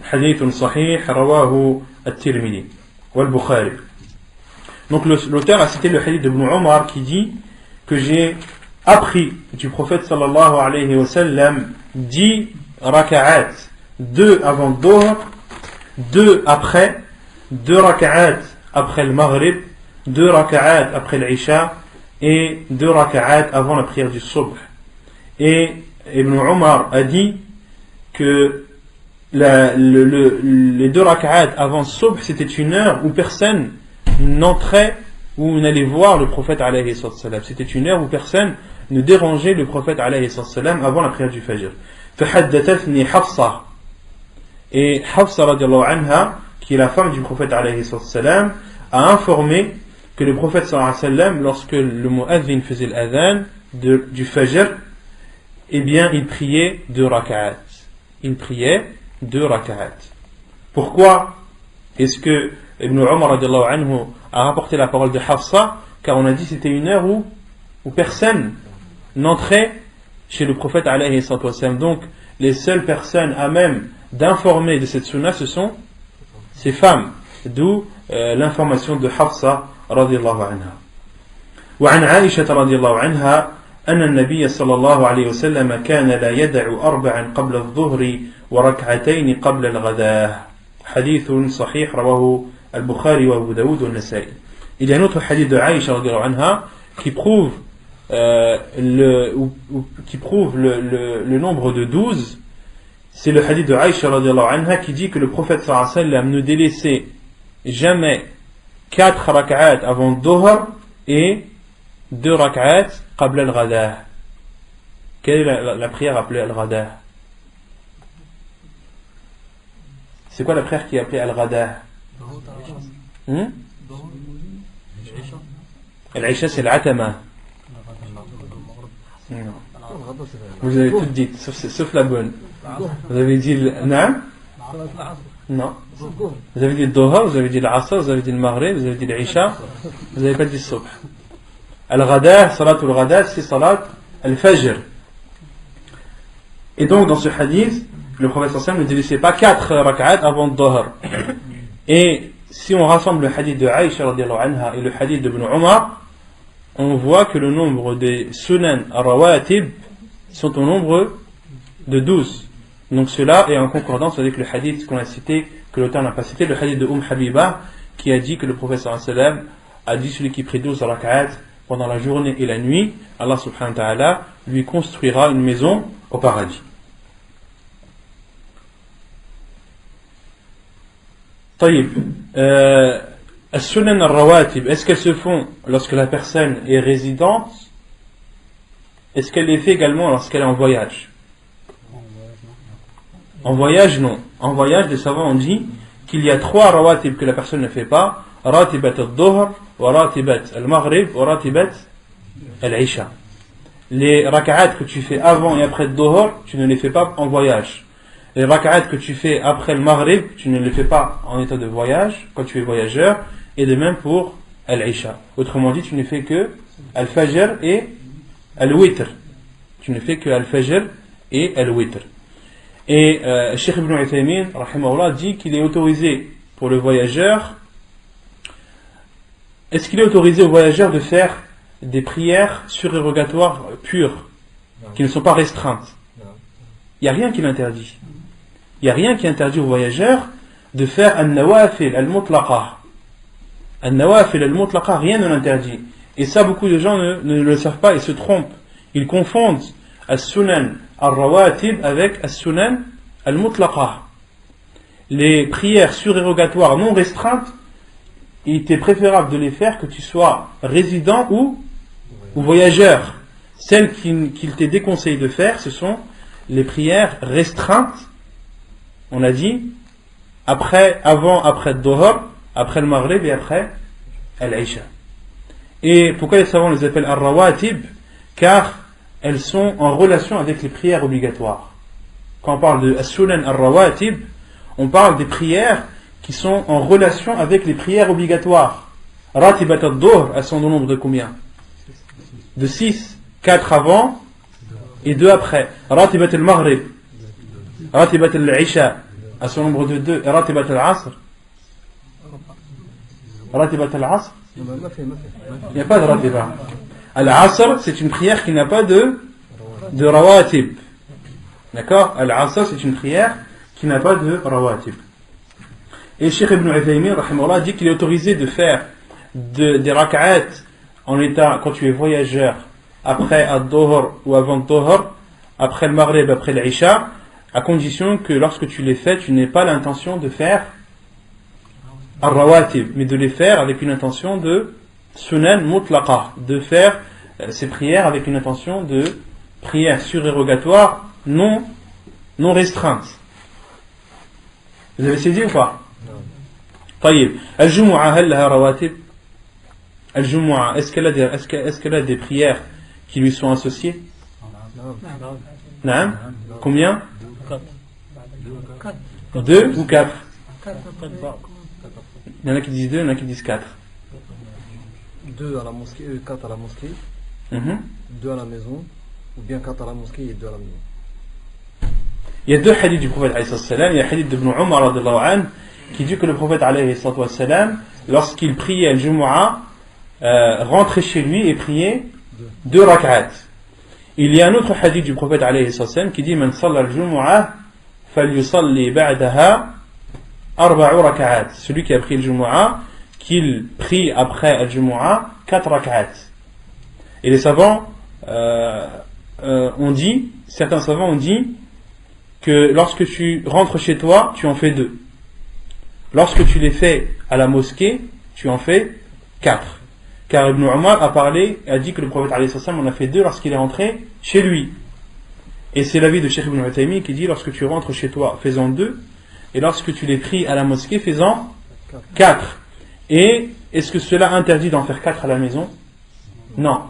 حديث صحيح رواه الترمذي والبخاري. Donc l'auteur a cité le hadith de Ibn Omar qui dit que j'ai appris du prophète sallallahu alayhi wa sallam 10 raka'at, 2 avant le Dhuhr, 2 après, 2 raka'at après le Maghrib, 2 raka'at après l'Isha et 2 raka'at avant la prière du Subh. Et Ibn Omar a dit que les 2 raka'at avant le Subh, c'était une heure où personne n'entrait ou n'allait voir le prophète alayhi salam. C'était une heure où personne ne dérangeait le prophète alayhi salam avant la prière du Fajr. فحدثتني حفصة. Et Hafsa radiallahu anha, qui est la femme du prophète alayhi salam, a informé que le prophète sallallahu alayhi wa sallam, lorsque le mu'adhin faisait l'adhan du Fajr, eh bien il priait 2 raka'at. Il priait 2 raka'at. Pourquoi est-ce que Ibn Umar radiallahu anhu a rapporté la parole de Hafsa? Car on a dit que c'était une heure où personne n'entrait chez le prophète alayhi sallam. Donc les seules personnes à même d'informer de cette sunna, ce sont ces femmes, d'où l'information de Hafsa radiallahu anha. وعن عائشة رضي الله عنها أن النبي صلى الله عليه وسلم كان لا يدع 4 قبل الظهر وركعتين قبل الغداء. حديث صحيح رواه البخاري وأبو داود والنسائي. Il y a un autre hadith de Aïcha radiallahu anha qui prouve le nombre de 12. C'est le hadith de Aïcha radiallahu anha qui dit que le prophète sallallahu alayhi wa sallam ne délaissait jamais 4 rak'at avant le Dhuhr et 2 rak'at qabla al-Ghada. Quelle est la prière appelée al-Ghada? C'est quoi la prière qui est appelée al-Ghada? Al-Isha c'est l'Atama. Vous avez tout dit, sauf la bonne. Vous avez dit le Naam? Non. Vous avez dit le Dhuhr, vous avez dit l'Asr, vous avez dit le Maghrib, vous avez dit l'Isha, vous n'avez pas dit le Subh. Al-Ghada, Salatul Ghada, c'est Salat al-Fajr. Et donc dans ce hadith, le prophète sallam ne délaissait pas 4 rak'at avant le Dhuhr. Et si on rassemble le hadith de Aïcha radiallahu anha et le hadith de Ibn Umar, on voit que le nombre des sunan rawatib sont au nombre de 12. Donc cela est en concordance avec le hadith qu'on a cité, que l'auteur n'a pas cité, le hadith de Habiba, qui a dit que le prophète sallallahu alayhi wa sallam a dit: celui qui prie 12 rak'at pendant la journée et la nuit, Allah subhanahu wa ta'ala lui construira une maison au paradis. طيب, السنن الرواتب, est-ce qu'elles se font lorsque la personne est résidente? Est-ce qu'elle les fait également lorsqu'elle est en voyage? En voyage, non. En voyage, les savants ont dit qu'il y a 3 rawatib que la personne ne fait pas: ratibat al-dhuhr, wa ratibat al-maghrib, wa ratibat al-isha. Les raka'at que tu fais avant et après le dhuhr, tu ne les fais pas en voyage. Les raka'at que tu fais après le maghrib, tu ne les fais pas en état de voyage, quand tu es voyageur, et de même pour al-isha. Autrement dit, tu ne fais que al-fajr et al-witr. Tu ne fais que al-fajr et al-witr. Et Cheikh Ibn Uthaymin rahimahullah dit qu'il est autorisé pour le voyageur. Est-ce qu'il est autorisé au voyageur de faire des prières surérogatoires pures, qui ne sont pas restreintes? Il n'y a rien qui l'interdit. Il n'y a rien qui interdit au voyageur de faire al-nawafil al-mutlaqa. Al-nawafil al-mutlaqa, rien ne l'interdit. Et ça, beaucoup de gens ne le savent pas et se trompent. Ils confondent as-sunan al-rawatib avec as-sunan al-mutlaqa. Les prières surérogatoires non restreintes, il était préférable de les faire que tu sois résident ou voyageur. Celles qu'il t'est déconseillé de faire, ce sont les prières restreintes, on a dit, après le Dhuhr, après le Maghrib et après l'Isha. Et pourquoi les savants les appellent al-rawatib? Car elles sont en relation avec les prières obligatoires. Quand on parle de as-sunan al-rawatib, on parle des prières qui sont en relation avec les prières obligatoires. Ratibat al-Dhuhr, elles sont au nombre de combien? De 6. 4 avant et 2 après. Ratibat al-Maghrib, Ratibat al-Isha, elles sont au nombre de 2. Et Ratibat al-Asr, Ratibat al-Asr, il n'y a pas de Ratiba. Al-Asr, c'est une prière qui n'a pas de rawatib. D'accord? Al-Asr, c'est une prière qui n'a pas de rawatib. Et Cheikh Ibn Uthaymin, rahimahullah, dit qu'il est autorisé de faire des rak'at en état, quand tu es voyageur, après Ad-Dhuhr ou avant Dhuhr, après le Maghrib, après l'Isha, à condition que lorsque tu les fais, tu n'aies pas l'intention de faire Ar-Rawatib, mais de les faire avec une intention de Sunan Mutlaqa, de faire ces prières avec une intention de prière surérogatoire, non restreinte. Vous avez saisi ou pas? طيب الجمعة هل لها رواتب؟ الجمعة est-ce qu'elle a des prières qui lui sont associées? Non. Combien? 2 ou 4? Il y en a qui disent 2, il y en a qui disent 4. 2 à la mosquée, 4 à la mosquée, 2 à la maison, ou bien 4 à la mosquée et 2 à la maison. Il y a 2 hadiths du prophète alayhi salam. Il y a le hadith d'Ibn Umar radhiyallahu anhu qui dit que le prophète alayhi salam, lorsqu'il priait al-Jumu'ah, rentrait chez lui et priait 2 rak'at. Il y a un autre hadith du prophète alayhi salam qui dit Man salla al-Jumu'ah falyusalli ba'daha 4 rak'at. Celui qui a pris al-Jumu'ah, qu'il prie après al-Jumu'ah 4 rak'at. Et les savants certains savants ont dit que lorsque tu rentres chez toi, tu en fais 2. Lorsque tu les fais à la mosquée, tu en fais 4. Car Ibn Umar a dit que le prophète alayhi salam en a fait 2 lorsqu'il est rentré chez lui. Et c'est l'avis de Cheikh Ibn Uthaymin qui dit lorsque tu rentres chez toi, fais-en 2. Et lorsque tu les pries à la mosquée, fais-en 4. Et est-ce que cela interdit d'en faire 4 à la maison? Non.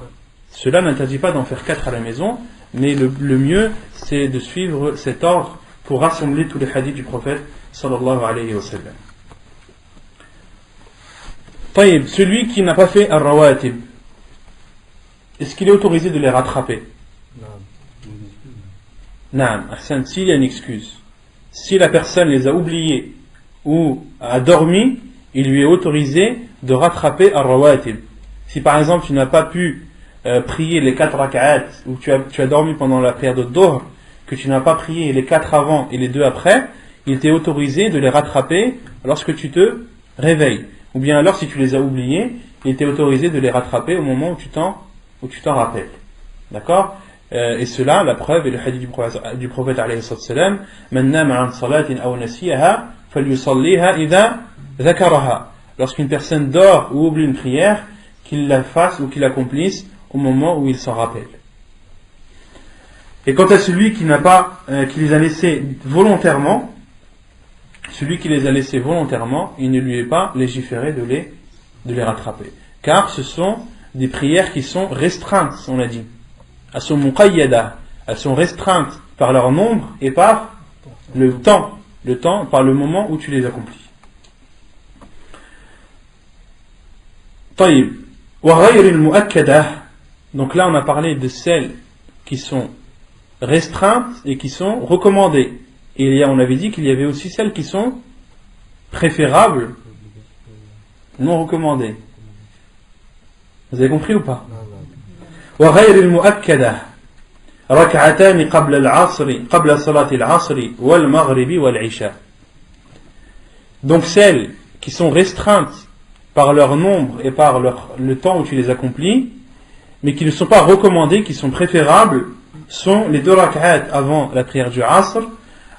Cela n'interdit pas d'en faire 4 à la maison, mais le mieux, c'est de suivre cet ordre pour rassembler tous les hadiths du prophète sallallahu alayhi wa sallam. Taïb, celui qui n'a pas fait al-rawatib, est-ce qu'il est autorisé de les rattraper? Naam, Ahsan, s'il y a une excuse. Si la personne les a oubliés ou a dormi, il lui est autorisé de rattraper al-rawatib. Si par exemple tu n'as pas pu prier les 4 rak'at, ou tu as dormi pendant la prière de Dhuhr, que tu n'as pas prié les 4 avant et les 2 après, il t'est autorisé de les rattraper lorsque tu te réveilles. Ou bien alors si tu les as oubliés, il t'est autorisé de les rattraper au moment où tu t'en rappelles. D'accord? Et cela, la preuve est le hadith du prophète alayhi salam, Man nama an salatin aw nasiyaha falyusalliha idha dhakaraha. Lorsqu'une personne dort ou oublie une prière, qu'il la fasse ou qu'il l'accomplisse au moment où il s'en rappelle. Et quant à celui qui les a laissés volontairement, il ne lui est pas légiféré de les rattraper. Car ce sont des prières qui sont restreintes, on l'a dit. Elles sont muqayyada, elles sont restreintes par leur nombre et par le temps, par le moment où tu les accomplis. طيب وغير المؤكدة. Donc là on a parlé de celles qui sont restreintes et qui sont recommandées. Et on avait dit qu'il y avait aussi celles qui sont préférables, non recommandées. Vous avez compris ou pas? وغير المؤكدة ركعتان قبل صلاة العصر والمغرب والعشاء. Donc celles qui sont restreintes par leur nombre et par le temps où tu les accomplis, mais qui ne sont pas recommandées, qui sont préférables, sont les 2 rak'at avant la prière du Asr,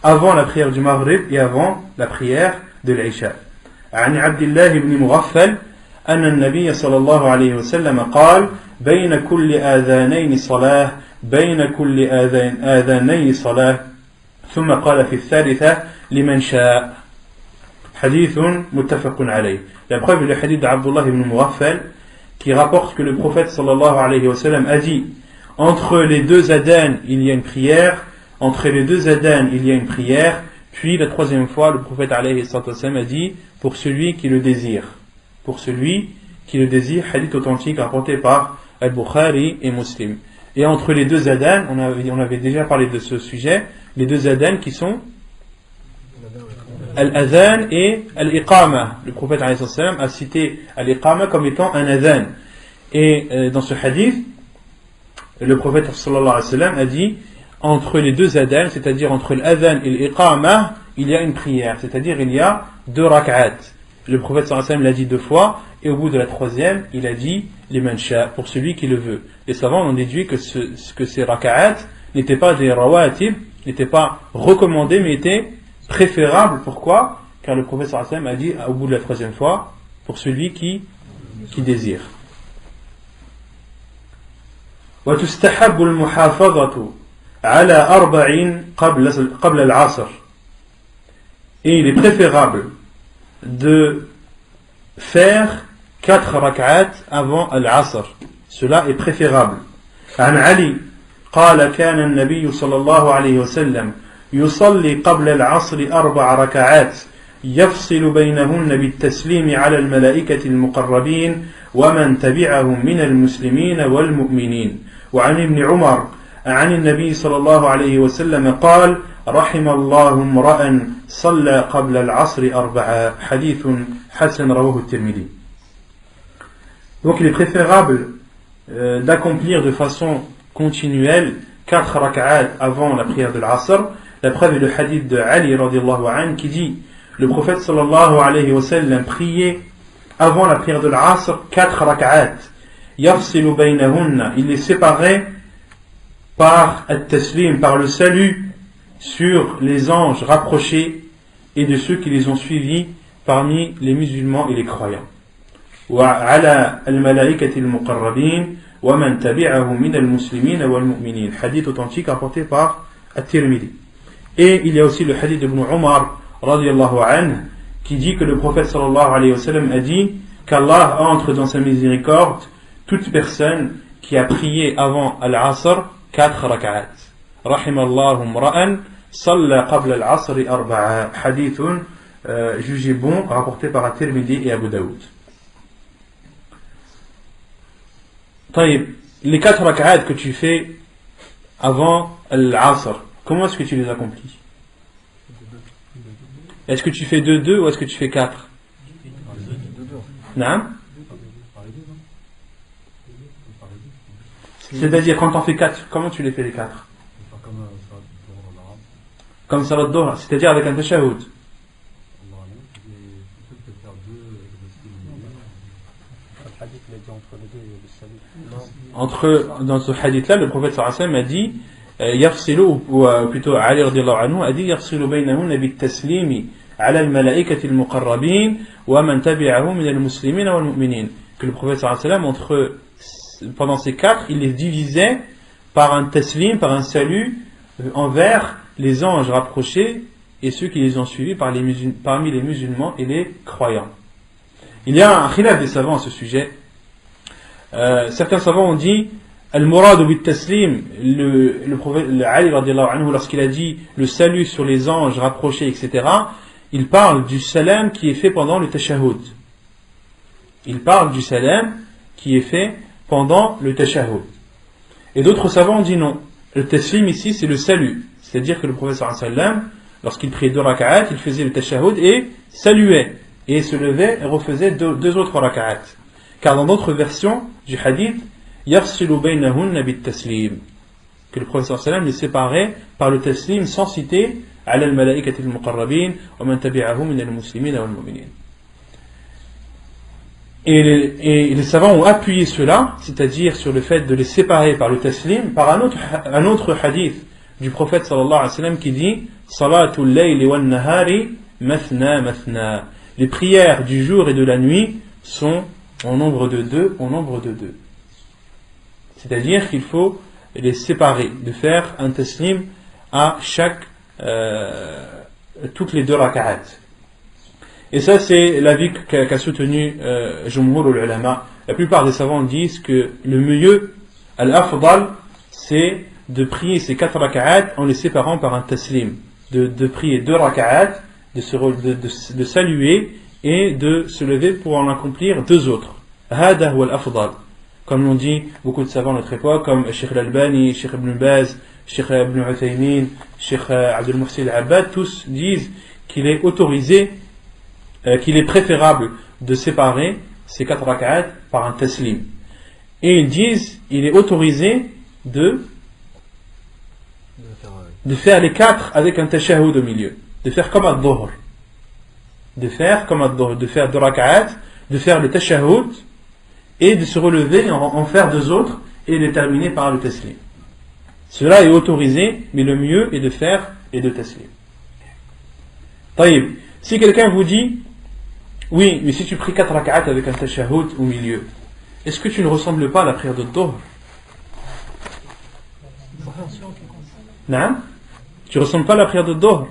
avant la prière du Maghrib et avant la prière de l'Isha. عن عبد الله بن مغفل أن النبي صلى الله عليه وسلم قال بين كل آذانين صلاة ثم قال في الثالثة لمن شاء. حديث متفق عليه. La preuve est le hadith d'Abdullah ibn Mughaffal qui rapporte que le prophète sallallahu alayhi wa sallam a dit entre les 2 adhan il y a une prière, entre les 2 adhan il y a une prière, puis la 3e fois le prophète alayhi wa sallam a dit pour celui qui le désire, pour celui qui le désire, hadith authentique rapporté par Al-Bukhari et Muslim. Et entre les deux adhan, on avait déjà parlé de ce sujet, les deux adhan qui sont Al-Adhan et Al-Iqama. Le prophète a cité Al-Iqama comme étant un adhan. Et dans ce hadith, le prophète sallallahu alayhi wa sallam a dit, entre les deux adhan, c'est-à-dire entre l'adhan et l'iqama, il y a une prière, c'est-à-dire il y a 2 rak'at. Le prophète sallallahu alayhi wa sallam l'a dit 2 fois, et au bout de la 3e, il a dit liman sha, pour celui qui le veut. Les savants ont déduit que ces rak'at n'étaient pas des rawatib, n'étaient pas recommandés, mais étaient préférables. Pourquoi? Car le prophète sallallahu alayhi wa sallam a dit au bout de la 3e fois, pour celui qui désire. وتستحب المحافظة على 4 قبل العصر. Et il est préférable de faire 4 rak'at avant al-asr. Cela est préférable. عن علي قال كان النبي صلى الله عليه وسلم يصلي قبل العصر 4 ركعات يفصل بينهن بالتسليم على الملائكة المقربين ومن تبعهم من المسلمين والمؤمنين. وعن ابن عمر عن النبي صلى الله عليه وسلم قال رحم الله امرأ صلى قبل العصر 4. حديث حسن رواه الترمذي. Donc il est préférable d'accomplir de façon continuelle 4 rak'at avant la prière de l'Asr. La preuve est le hadith de Ali radiallahu anhu qui dit le prophète sallallahu alayhi wa sallam priait avant la prière de l'Asr 4 rak'at. Yafsilu baynahunna, il les séparait par at-taslim, par le salut sur les anges rapprochés et de ceux qui les ont suivis parmi les musulmans et les croyants. Wa ala al-malaikati al-muqarrabin wa man tabi'ahum min al-muslimin wal-mu'minin. Hadith authentique rapporté par At-Tirmidhi. Et il y a aussi le hadith d'Ibn Umar radiyallahu anhu qui dit que le prophète sallallahu alayhi wa sallam a dit qu'Allah entre dans sa miséricorde toute personne qui a prié avant al-Asr 4 rak'at. Rahimallahu imra'an salla qabla al-Asr 4. Hadith jugé bon rapporté par At-Tirmidhi et Abu Daoud. Les 4 rak'at que tu fais avant al-Asr, comment est-ce que tu les accomplis? Est-ce que tu fais 2-2 ou est-ce que tu fais 4? Non? C'est-à-dire quand on fait 4, comment tu les fais les 4? Comme salat Doha, c'est-à-dire avec un tashahhud. Dans ce hadith-là, le prophète sallallahu alayhi wa sallam a dit يفصل, ou plutôt Ali radiallahu anhu a dit يفصل بينهن بالتسليم على الملائكة المقربين ومن تبعهم من المسلمين والمؤمنين. Que le prophète sallallahu alayhi wa sallam pendant ces 4, il les divisait par un taslim, par un salut envers les anges rapprochés et ceux qui les ont suivis parmi les musulmans et les croyants. Il y a un khilaf des savants à ce sujet. Certains savants ont dit al-murad bit taslim, le prophète Ali radiallahu anhu, lorsqu'il a dit le salut sur les anges rapprochés, etc., il parle du salam qui est fait pendant le tashahhud. Il parle du salam qui est fait pendant le tashahhud. Et d'autres savants ont dit non. Le taslim ici c'est le salut. C'est-à-dire que le prophète sallallahu alayhi wa sallam, lorsqu'il priait 2 rak'at, il faisait le tashahhud et saluait. Et se levait et refaisait 2 autres rak'at. Car dans d'autres versions du hadith, yafsilu baynahunna bit taslim, que le prophète sallallahu alayhi wa sallam les séparait par le taslim sans citer ala al-malaikati al-muqarrabin wa man tabi'ahum min al-muslimin wal mu'minin. Et les savants ont appuyé cela, c'est-à-dire sur le fait de les séparer par le taslim, par un autre hadith du prophète sallallahu alayhi wa sallam qui dit Salatul layli wal nahari mathna mathna. Les prières du jour et de la nuit sont en nombre de 2, C'est-à-dire qu'il faut les séparer, de faire un taslim à toutes les 2 rak'at. Et ça, c'est l'avis qu'a soutenu Jumhur al-Ulama. La plupart des savants disent que le mieux, al-afdal, c'est de prier ces 4 rak'at en les séparant par un taslim. De prier 2 rak'at, de saluer et de se lever pour en accomplir 2 autres. هذا هو الأفضل. Comme l'ont dit beaucoup de savants de notre époque, comme Cheikh Al-Albani, Cheikh Ibn Baz, Cheikh Ibn Uthaymin, Cheikh Abdul Muhsin Al-Abbad, tous disent qu'il est autorisé, qu'il est préférable de séparer ces 4 rak'at par un taslim. Et ils disent il est autorisé de faire les 4 avec un tashahhud au milieu, de faire comme ad-dhuhr, de faire 2 rak'at, de faire le tashahhud et de se relever en faire 2 autres et de terminer par le taslim. Cela est autorisé, mais le mieux est de faire les 2 taslim. Taïb, si quelqu'un vous dit oui, mais si tu pries 4 rak'at avec un tashahhud au milieu, est-ce que tu ne ressembles pas à la prière de dhuhr? Non? Tu ne ressembles pas à la prière de dhuhr?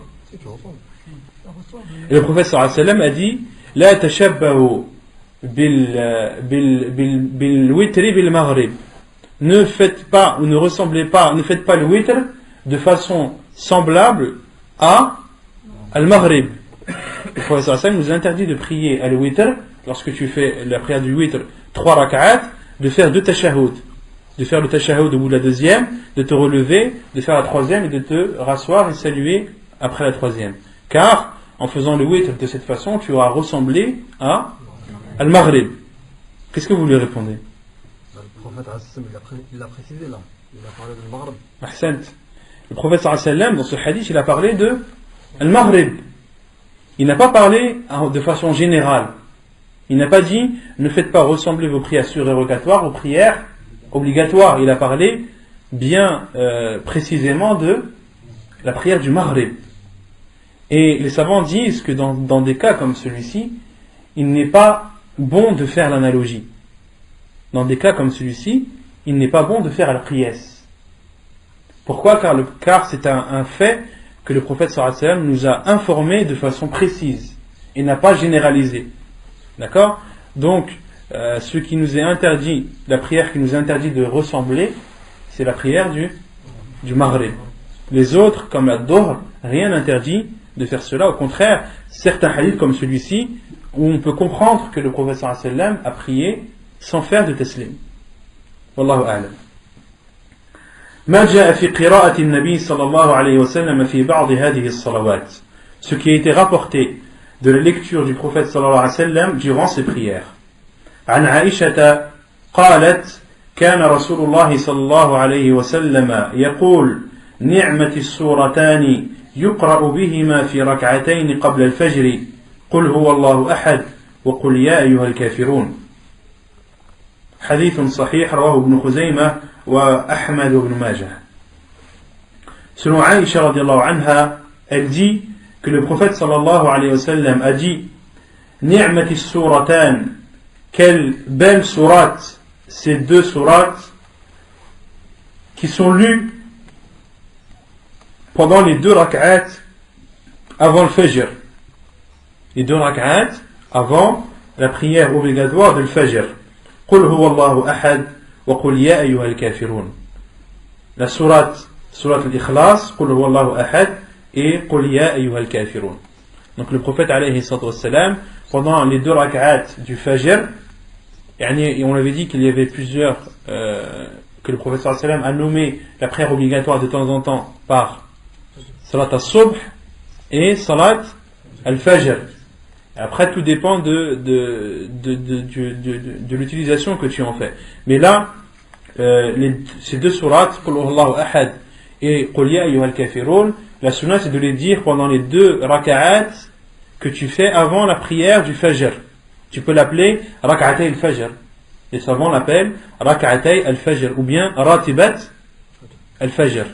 Et le prophète sallallahu alayhi wa sallam a dit La tashabbahu bil witri bil maghrib. Ne faites pas ou ne faites pas le witr de façon semblable à al-maghrib. Le prophète sallallahu alayhi wa sallam nous interdit de prier à le witr lorsque tu fais la prière du witr 3 rak'at, de faire 2 tashahhud, de faire le tashahhud au bout de la 2e, de te relever, de faire la 3e et de te rasseoir et saluer après la 3e. Car en faisant le witr de cette façon, tu auras ressemblé à al-maghrib. Qu'est-ce que vous lui répondez? Le prophète il l'a précisé là, il a parlé de maghrib. Ahsant. Le prophète sallallahu alayhi wa sallam dans ce hadith il a parlé de al-maghrib. Il n'a pas parlé de façon générale. Il n'a pas dit ne faites pas ressembler vos prières surérogatoires aux prières obligatoires. Il a parlé bien précisément de la prière du maghrib. Et les savants disent que dans des cas comme celui-ci, il n'est pas bon de faire l'analogie. Dans des cas comme celui-ci, il n'est pas bon de faire la priesse. Pourquoi? Car c'est un fait que le prophète sallallahu alayhi wa sallam nous a informé de façon précise et n'a pas généralisé. D'accord? Donc, ce qui nous est interdit, la prière qui nous est interdit de ressembler, c'est la prière du maghrib. Les autres, comme la dhuhr, rien n'interdit de faire cela. Au contraire, certains hadiths comme celui-ci, où on peut comprendre que le prophète sallallahu alayhi wa sallam a prié sans faire de taslim. Wallahu a'lam. ما جاء في قراءة النبي صلى الله عليه وسلم في بعض هذه الصلوات. Ce qui a été rapporté de la lecture du prophète صلى الله عليه وسلم durant ses prières. عن عائشة قالت كان رسول الله صلى الله عليه وسلم يقول نعمة السورتان يقرأ بهما في ركعتين قبل الفجر قل هو الله أحد وقل يا أيها الكافرون. حديث صحيح رواه ابن خزيمة وأحمد وابن ماجه. Selon Aïcha radiallahu anha, elle dit que le prophète sallallahu alayhi wa sallam a dit Ni'mati suratan, quelle belle sourate, ces 2 sourates qui sont lues pendant les 2 rak'at avant le fajr. Les 2 rak'at avant la prière obligatoire de le fajr. Qul huwa Allahu ahad wa qul ya ayyuha al-kafirun. La sourate al-Ikhlas, Qul huwa Allahu ahad et Qul ya ayyuha al-kafirun. Donc le prophète alayhi salatu wassalam, pendant les 2 rak'at du fajr, et on avait dit qu'il y avait plusieurs, que le prophète sallallahu alayhi wa sallam a nommé la prière obligatoire de temps en temps par Salat al-Subh et Salat al-Fajr. Après, tout dépend de l'utilisation que tu en fais. Mais là, ces 2 sourates, Qul Allahu Ahad et Qul Ya Ayyuhal Kafirun, la sunna c'est de les dire pendant les 2 raka'at que tu fais avant la prière du Fajr. Tu peux l'appeler Raka'atay al-Fajr. Les savants l'appellent Raka'atay al-Fajr ou bien Ratibat al-Fajr.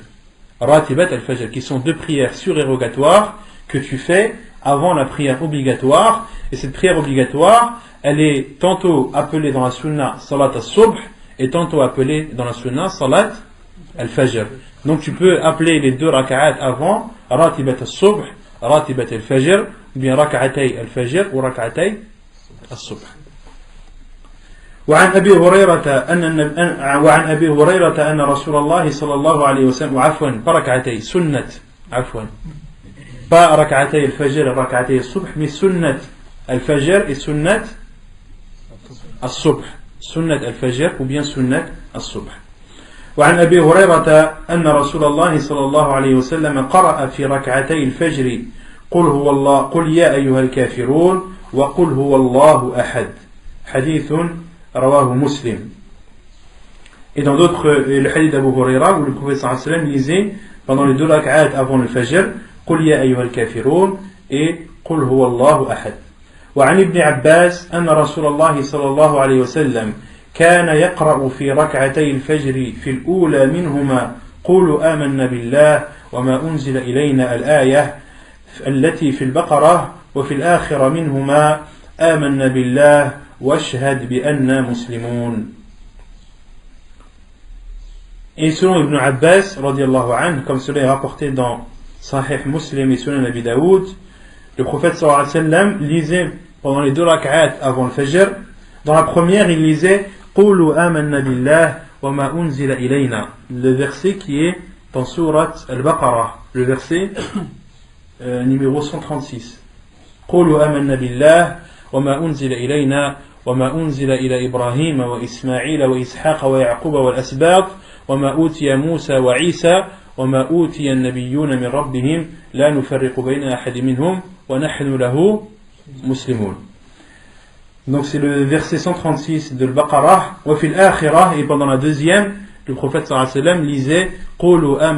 Ratibat al-Fajr, qui sont 2 prières surérogatoires que tu fais avant la prière obligatoire. Et cette prière obligatoire, elle est tantôt appelée dans la sunna Salat al-Subh et tantôt appelée dans la sunna Salat al-Fajr. Donc tu peux appeler les 2 raka'at avant Ratibat al-Subh, Ratibat al-Fajr, ou bien Raka'atay al-Fajr ou Raka'atay al-Subh. وعن أبي هريرة أن رسول الله صلى الله عليه وسلم وعفوا بركعتي سنة عفوا pas rak'atay al-fajr et rak'atay al-subh, mais sunnat al-fajr et sunnat الصبح سنة الفجر ou bien سنة الصبح. وعن أبي هريرة أن رسول الله صلى الله عليه وسلم قرأ في ركعتي الفجر قل يا أيها الكافرون وقل هو الله أحد. حديث رواه مسلم. Et dans d'autres, le hadith d'Abu Huraira où le prophète sallallahu alayhi wa sallam lisait pendant les 2 rak'at avant le fajr قل يا أيها الكافرون et قل هو الله أحد. وعن ابن عباس أن رسول الله صلى الله عليه وسلم كان يقرأ في ركعتي الفجر في الأولى منهما قولوا آمنا بالله وما أنزل إلينا الآية التي في البقرة وفي الآخرة منهما آمنا بالله واشهد بأننا مسلمون. Et selon Ibn Abbas, radiallahu anhu, comme cela est rapporté dans Sahih Muslim et Sunan Abi Daoud, le prophète sallallahu alayhi wa sallam lisait pendant les 2 rak'at avant le fajr. Dans la première, il lisait Qulu amanna billah wa ma unzila ilayna, le verset qui est dans Surat Al-Baqarah, le verset numéro 136. Qulu amanna billah wa ma unzila ilayna wa ma unzila ila Ibrahim wa Ismaïla wa Ishaqa wa Yaquba wal asbat wa ma utiya Musa wa Isa وما أوتي النبيون من ربهم لا نفرق بين أحد منهم ونحن له مسلمون. Donc c'est le verset 136 de Al-Baqarah. وفي الآخرة, et pendant la deuxième, le prophète صلى الله عليه وسلم lisait قولوا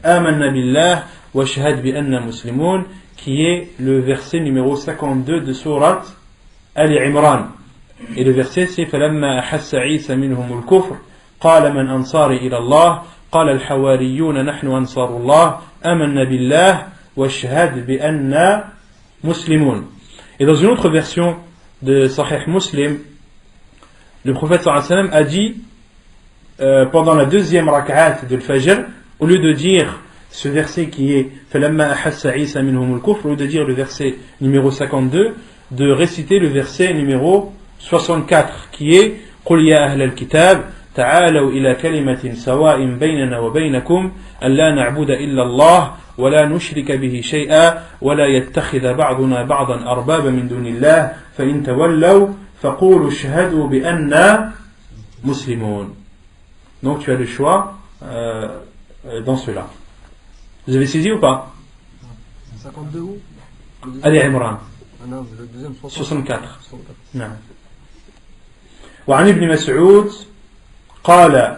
آمنا بالله واشهد بأننا مسلمون, qui est le verset numéro 52 de Surat Al-Imran. Et le verset c'est فلما أحس عيسى منهم الكفر قال من أنصاري إلى الله قال الحواريون نحن أنصار الله آمنا بالله واشهد بأننا مسلمون. Et dans une autre version de Sahih Muslim, le prophète sallallahu alayhi wa sallam a dit pendant la deuxième rak'at de l'Fajr, au lieu de dire ce verset qui est فَلَمَّا أَحَسَّ عِيسَى مِنْهُمُ الْكُفْرِ, au lieu de dire le verset numéro 52, de réciter le verset numéro 64 qui est قُلْ يَا أَهْلَ الْكِتَابِ تعالوا إلى كلمة سواء بيننا وبينكم أن لا نعبد إلا الله ولا نشرك به شيئا ولا يتخذ بعضنا بعضا أربابا من دون الله فإن تولوا فقولوا اشهدوا بأننا مسلمون. Donc tu as le choix dans cela. Vous avez saisi ou pas? 52 où? Ali Imran. Non, le deuxième 64. نعم. وعن ابن مسعود قال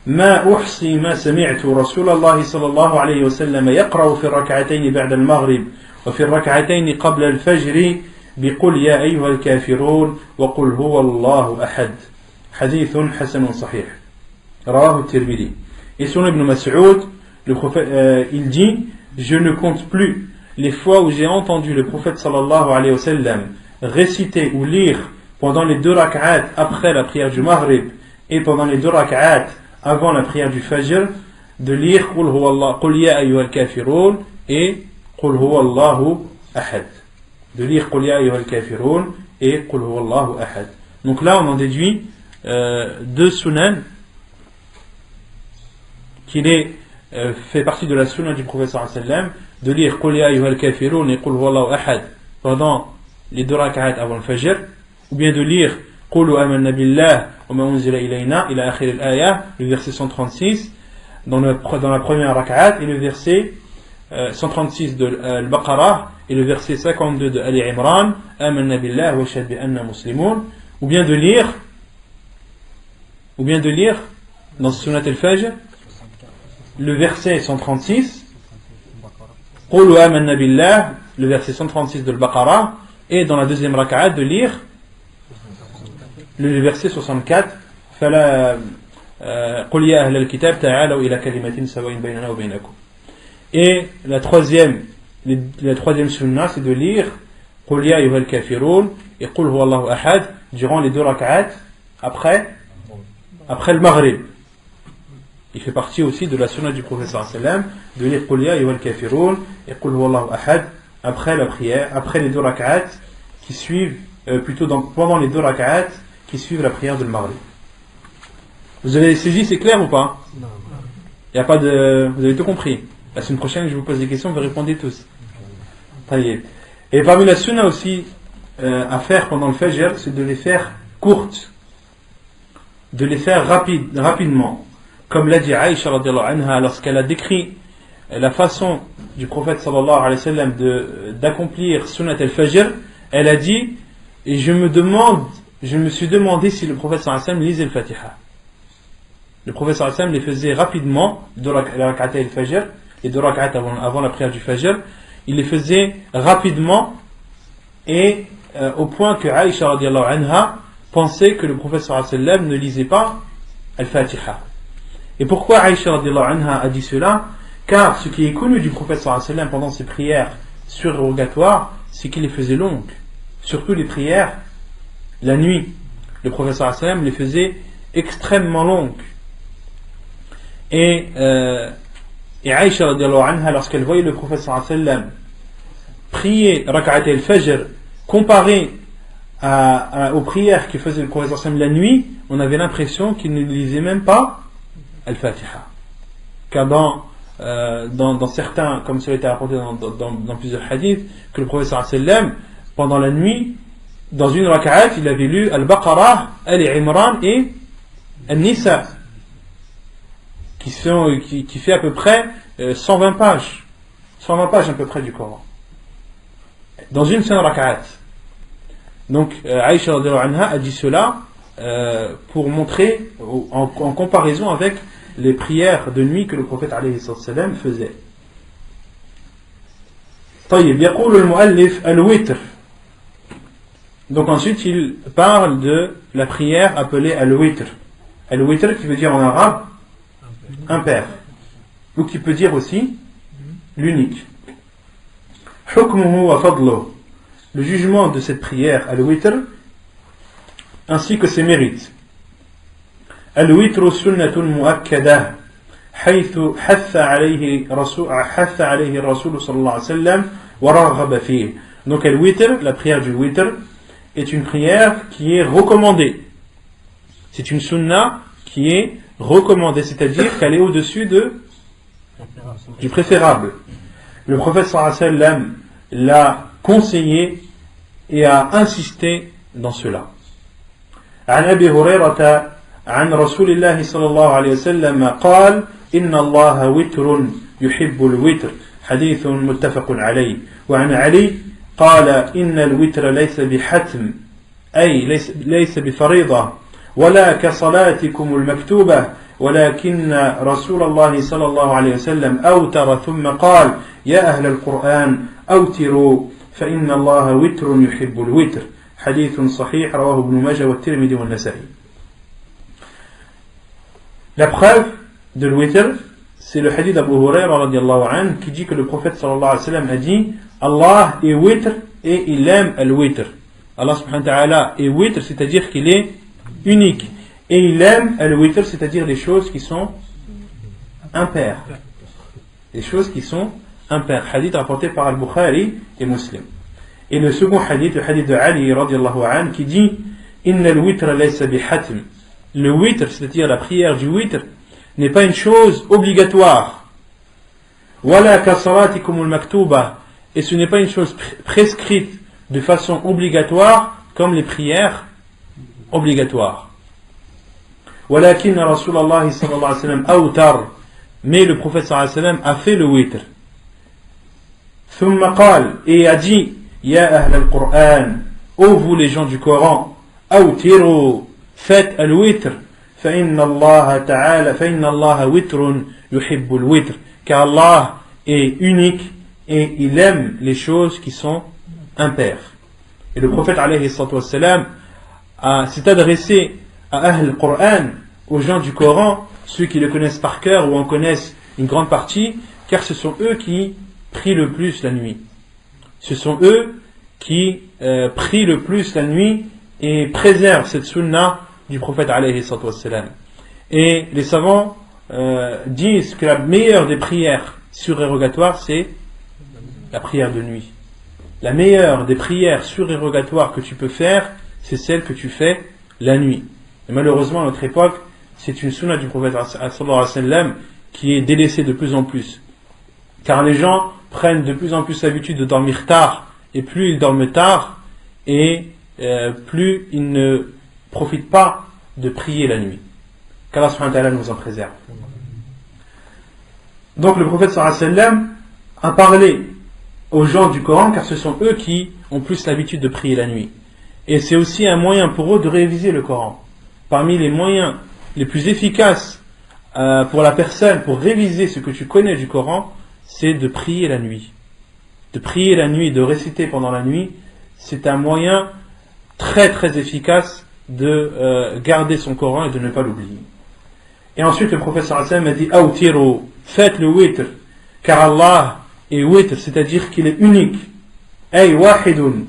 ما أحصي ما سمعت رسول الله صلى الله عليه وسلم يقرأ في الركعتين بعد المغرب وفي الركعتين قبل الفجر بقل يا أيها الكافرون وقل هو الله أحد. حديث حسن صحيح رواه الترمذي. Et selon Ibn Mas'ud, il dit je ne compte plus les fois où j'ai entendu le prophète sallallahu alayhi wa sallam réciter ou lire pendant les 2 rak'at après la prière du Maghrib et pendant les 2 rak'at avant la prière du Fajr, de lire Qul ya ayyuhal kafirun et Qul huwallahu ahad. De lire Qul ya ayyuhal kafirun et Qul huwallahu ahad. Donc là on en déduit 2 sunan qu'il est fait partie de la sunna du prophète sallallahu alayhi wa sallam, de lire Qul ya ayyuhal kafirun et Qul huwallahu ahad pendant les 2 rak'at avant le Fajr, ou bien de lire قولوا آمنا بالله وما أنزل إلينا إلى آخر الآية, le verset 136 dans la première rak'at, et le verset 136 de Al-Baqarah et le verset 52 de Ali Imran آمنا بالله واشهد بأننا مسلمون, ou bien de lire dans Sunnat al-Fajr le verset 136 قولوا آمنا بالله, le verset 136 de Al-Baqarah, et dans la deuxième rak'at de lire le verset 64 فلا قل يا أهل الكتاب تعالوا إلى كلمة سواء بيننا وبينكم. Et la troisième sunna, c'est de lire قل يا أيها الكافرون et قل هو الله أحد durant les 2 rak'at après le Maghrib. Il fait partie aussi de la sunna du prophète sallallahu alayhi wa sallam de lire قل يا أيها الكافرون et قل هو الله أحد après la prière, après les 2 rak'at qui suivent, plutôt pendant les 2 rak'at qui suivent la prière de Maghrib. Vous avez saisi, c'est clair ou pas? Non. Il y a pas de, vous avez tout compris. La semaine prochaine, je vous pose des questions, vous répondez tous. Et parmi la sunna aussi à faire pendant le Fajr, c'est de les faire courtes, de les faire rapidement. Comme l'a dit Aïcha radiallahu anha lorsqu'elle a décrit la façon du prophète sallallahu alayhi wa sallam d'accomplir sunnat al-fajr, elle a dit, et je me suis demandé si le prophète sallallahu alayhi wa sallam lisait le Fatiha. Le prophète sallallahu alayhi wa sallam les faisait rapidement, la rak'at al-fajr, les 2 rak'at avant la prière du fajr, il les faisait rapidement, et au point que Aïcha radiallahu anha pensait que le prophète sallallahu alayhi wa sallam ne lisait pas al-Fatiha. Et pourquoi Aïcha radiallahu anha a dit cela? Car ce qui est connu du prophète sallallahu alayhi wa sallam pendant ses prières surérogatoires, c'est qu'il les faisait longues, surtout les prières la nuit. Le prophète sallallahu alayhi wa sallam les faisait extrêmement longues. Et Aïcha radiallahu anha, lorsqu'elle voyait le prophète sallallahu alayhi wa sallam prier rak'at al-fajr comparé aux prières que faisait le prophète sallallahu alayhi wa sallam la nuit, on avait l'impression qu'il ne lisait même pas al-Fatiha. Car dans certains, comme cela a été rapporté dans plusieurs hadiths, que le prophète sallallahu alayhi wa sallam, pendant la nuit, dans une rak'at, il avait lu Al-Baqarah, Al-Imran et Al-Nisa, qui fait à peu près 120 pages. 120 pages à peu près du Coran. Dans une seule rak'at. Donc, Aïcha radhiyallahu anha a dit cela pour montrer, en comparaison avec les prières de nuit que le prophète alayhi salam faisait. طيب يقول المؤلف الوتر. Donc ensuite il parle de la prière appelée al-witr. Al-witr qui veut dire en arabe impair, ou qui peut dire aussi l'unique. حكمه وفضله. Le jugement de cette prière al-witr ainsi que ses mérites. الوتر سنة مؤكدة حيث حث عليه الرسول صلى الله عليه وسلم ورغب فيه. Donc al-witr, la prière du witr, est une prière qui est recommandée. C'est une sunna qui est recommandée, c'est-à-dire qu'elle est au-dessus du préférable. Le prophète sallallahu alayhi wa sallam l'a conseillé et a insisté dans cela. عن أبي هريرة عن رسول الله صلى الله عليه وسلم قال إن الله وتر يحب الوتر حديث متفق عليه. وعن علي قال إن الوتر ليس بحتم أي ليس بفريضة ولا كصلاتكم المكتوبة ولكن رسول الله صلى الله عليه وسلم أوتر ثم قال يا أهل القرآن أوتروا فإن الله وتر يحب الوتر حديث صحيح رواه ابن ماجه والترمذي والنسائي. La preuve de l'witr, c'est le hadith d'Abu Hurayra radiallahu anhu qui dit que le prophète sallallahu alayhi wa sallam a dit Allah est witr et il aime al-witr. Allah subhanahu wa ta'ala est witr, c'est-à-dire qu'il est unique. Et il aime al-witr, c'est-à-dire les choses qui sont impaires. Les choses qui sont impaires. Hadith rapporté par Al-Bukhari et Muslim. Et le second hadith, le hadith de Ali radiallahu anhu qui dit Inna al-witr laysa bihatm. Le witr, c'est-à-dire la prière du witr, n'est pas une chose obligatoire. Wala kasaratikum al-maktuba. Et ce n'est pas une chose prescrite de façon obligatoire comme les prières obligatoires. Walakin Rasulallah sallallahu alayhi wa sallam awtar. Mais le prophète sallallahu alayhi wa sallam a fait le witr. Thumma qal, et a dit Ya ahl al-Qur'an, ô vous les gens du Coran, awtiru, faites al-witr, فإن الله تعالى فإن الله وتر يحب الوتر, car Allah est unique et il aime les choses qui sont impaires. Et le prophète alayhi salatu wassalam s'est adressé à Ahl al-Qur'an, aux gens du Coran, ceux qui le connaissent par cœur ou en connaissent une grande partie, car ce sont eux qui prient le plus la nuit. Ce sont eux qui prient le plus la nuit et préservent cette sunna du prophète alayhi salatu wassalam. Et les savants disent que la meilleure des prières surérogatoires, c'est la prière de nuit. La meilleure des prières surérogatoires que tu peux faire, c'est celle que tu fais la nuit. Et malheureusement, à notre époque, c'est une sunna du prophète sallallahu alayhi wa sallam qui est délaissée de plus en plus. Car les gens prennent de plus en plus l'habitude de dormir tard, et plus ils dorment tard, et plus ils ne profitent pas de prier la nuit. Qu'Allah subhanahu wa ta'ala nous en préserve. Donc le prophète sallallahu alayhi wa sallam a parlé aux gens du Coran, car ce sont eux qui ont plus l'habitude de prier la nuit. Et c'est aussi un moyen pour eux de réviser le Coran. Parmi les moyens les plus efficaces pour la personne, pour réviser ce que tu connais du Coran, c'est de prier la nuit. De prier la nuit, de réciter pendant la nuit, c'est un moyen très très efficace de garder son Coran et de ne pas l'oublier. Et ensuite le prophète sallallahu alayhi wa sallam a dit Awtiru, faites le witr, car Allah est witr, c'est-à-dire qu'il est unique. Ay wahidun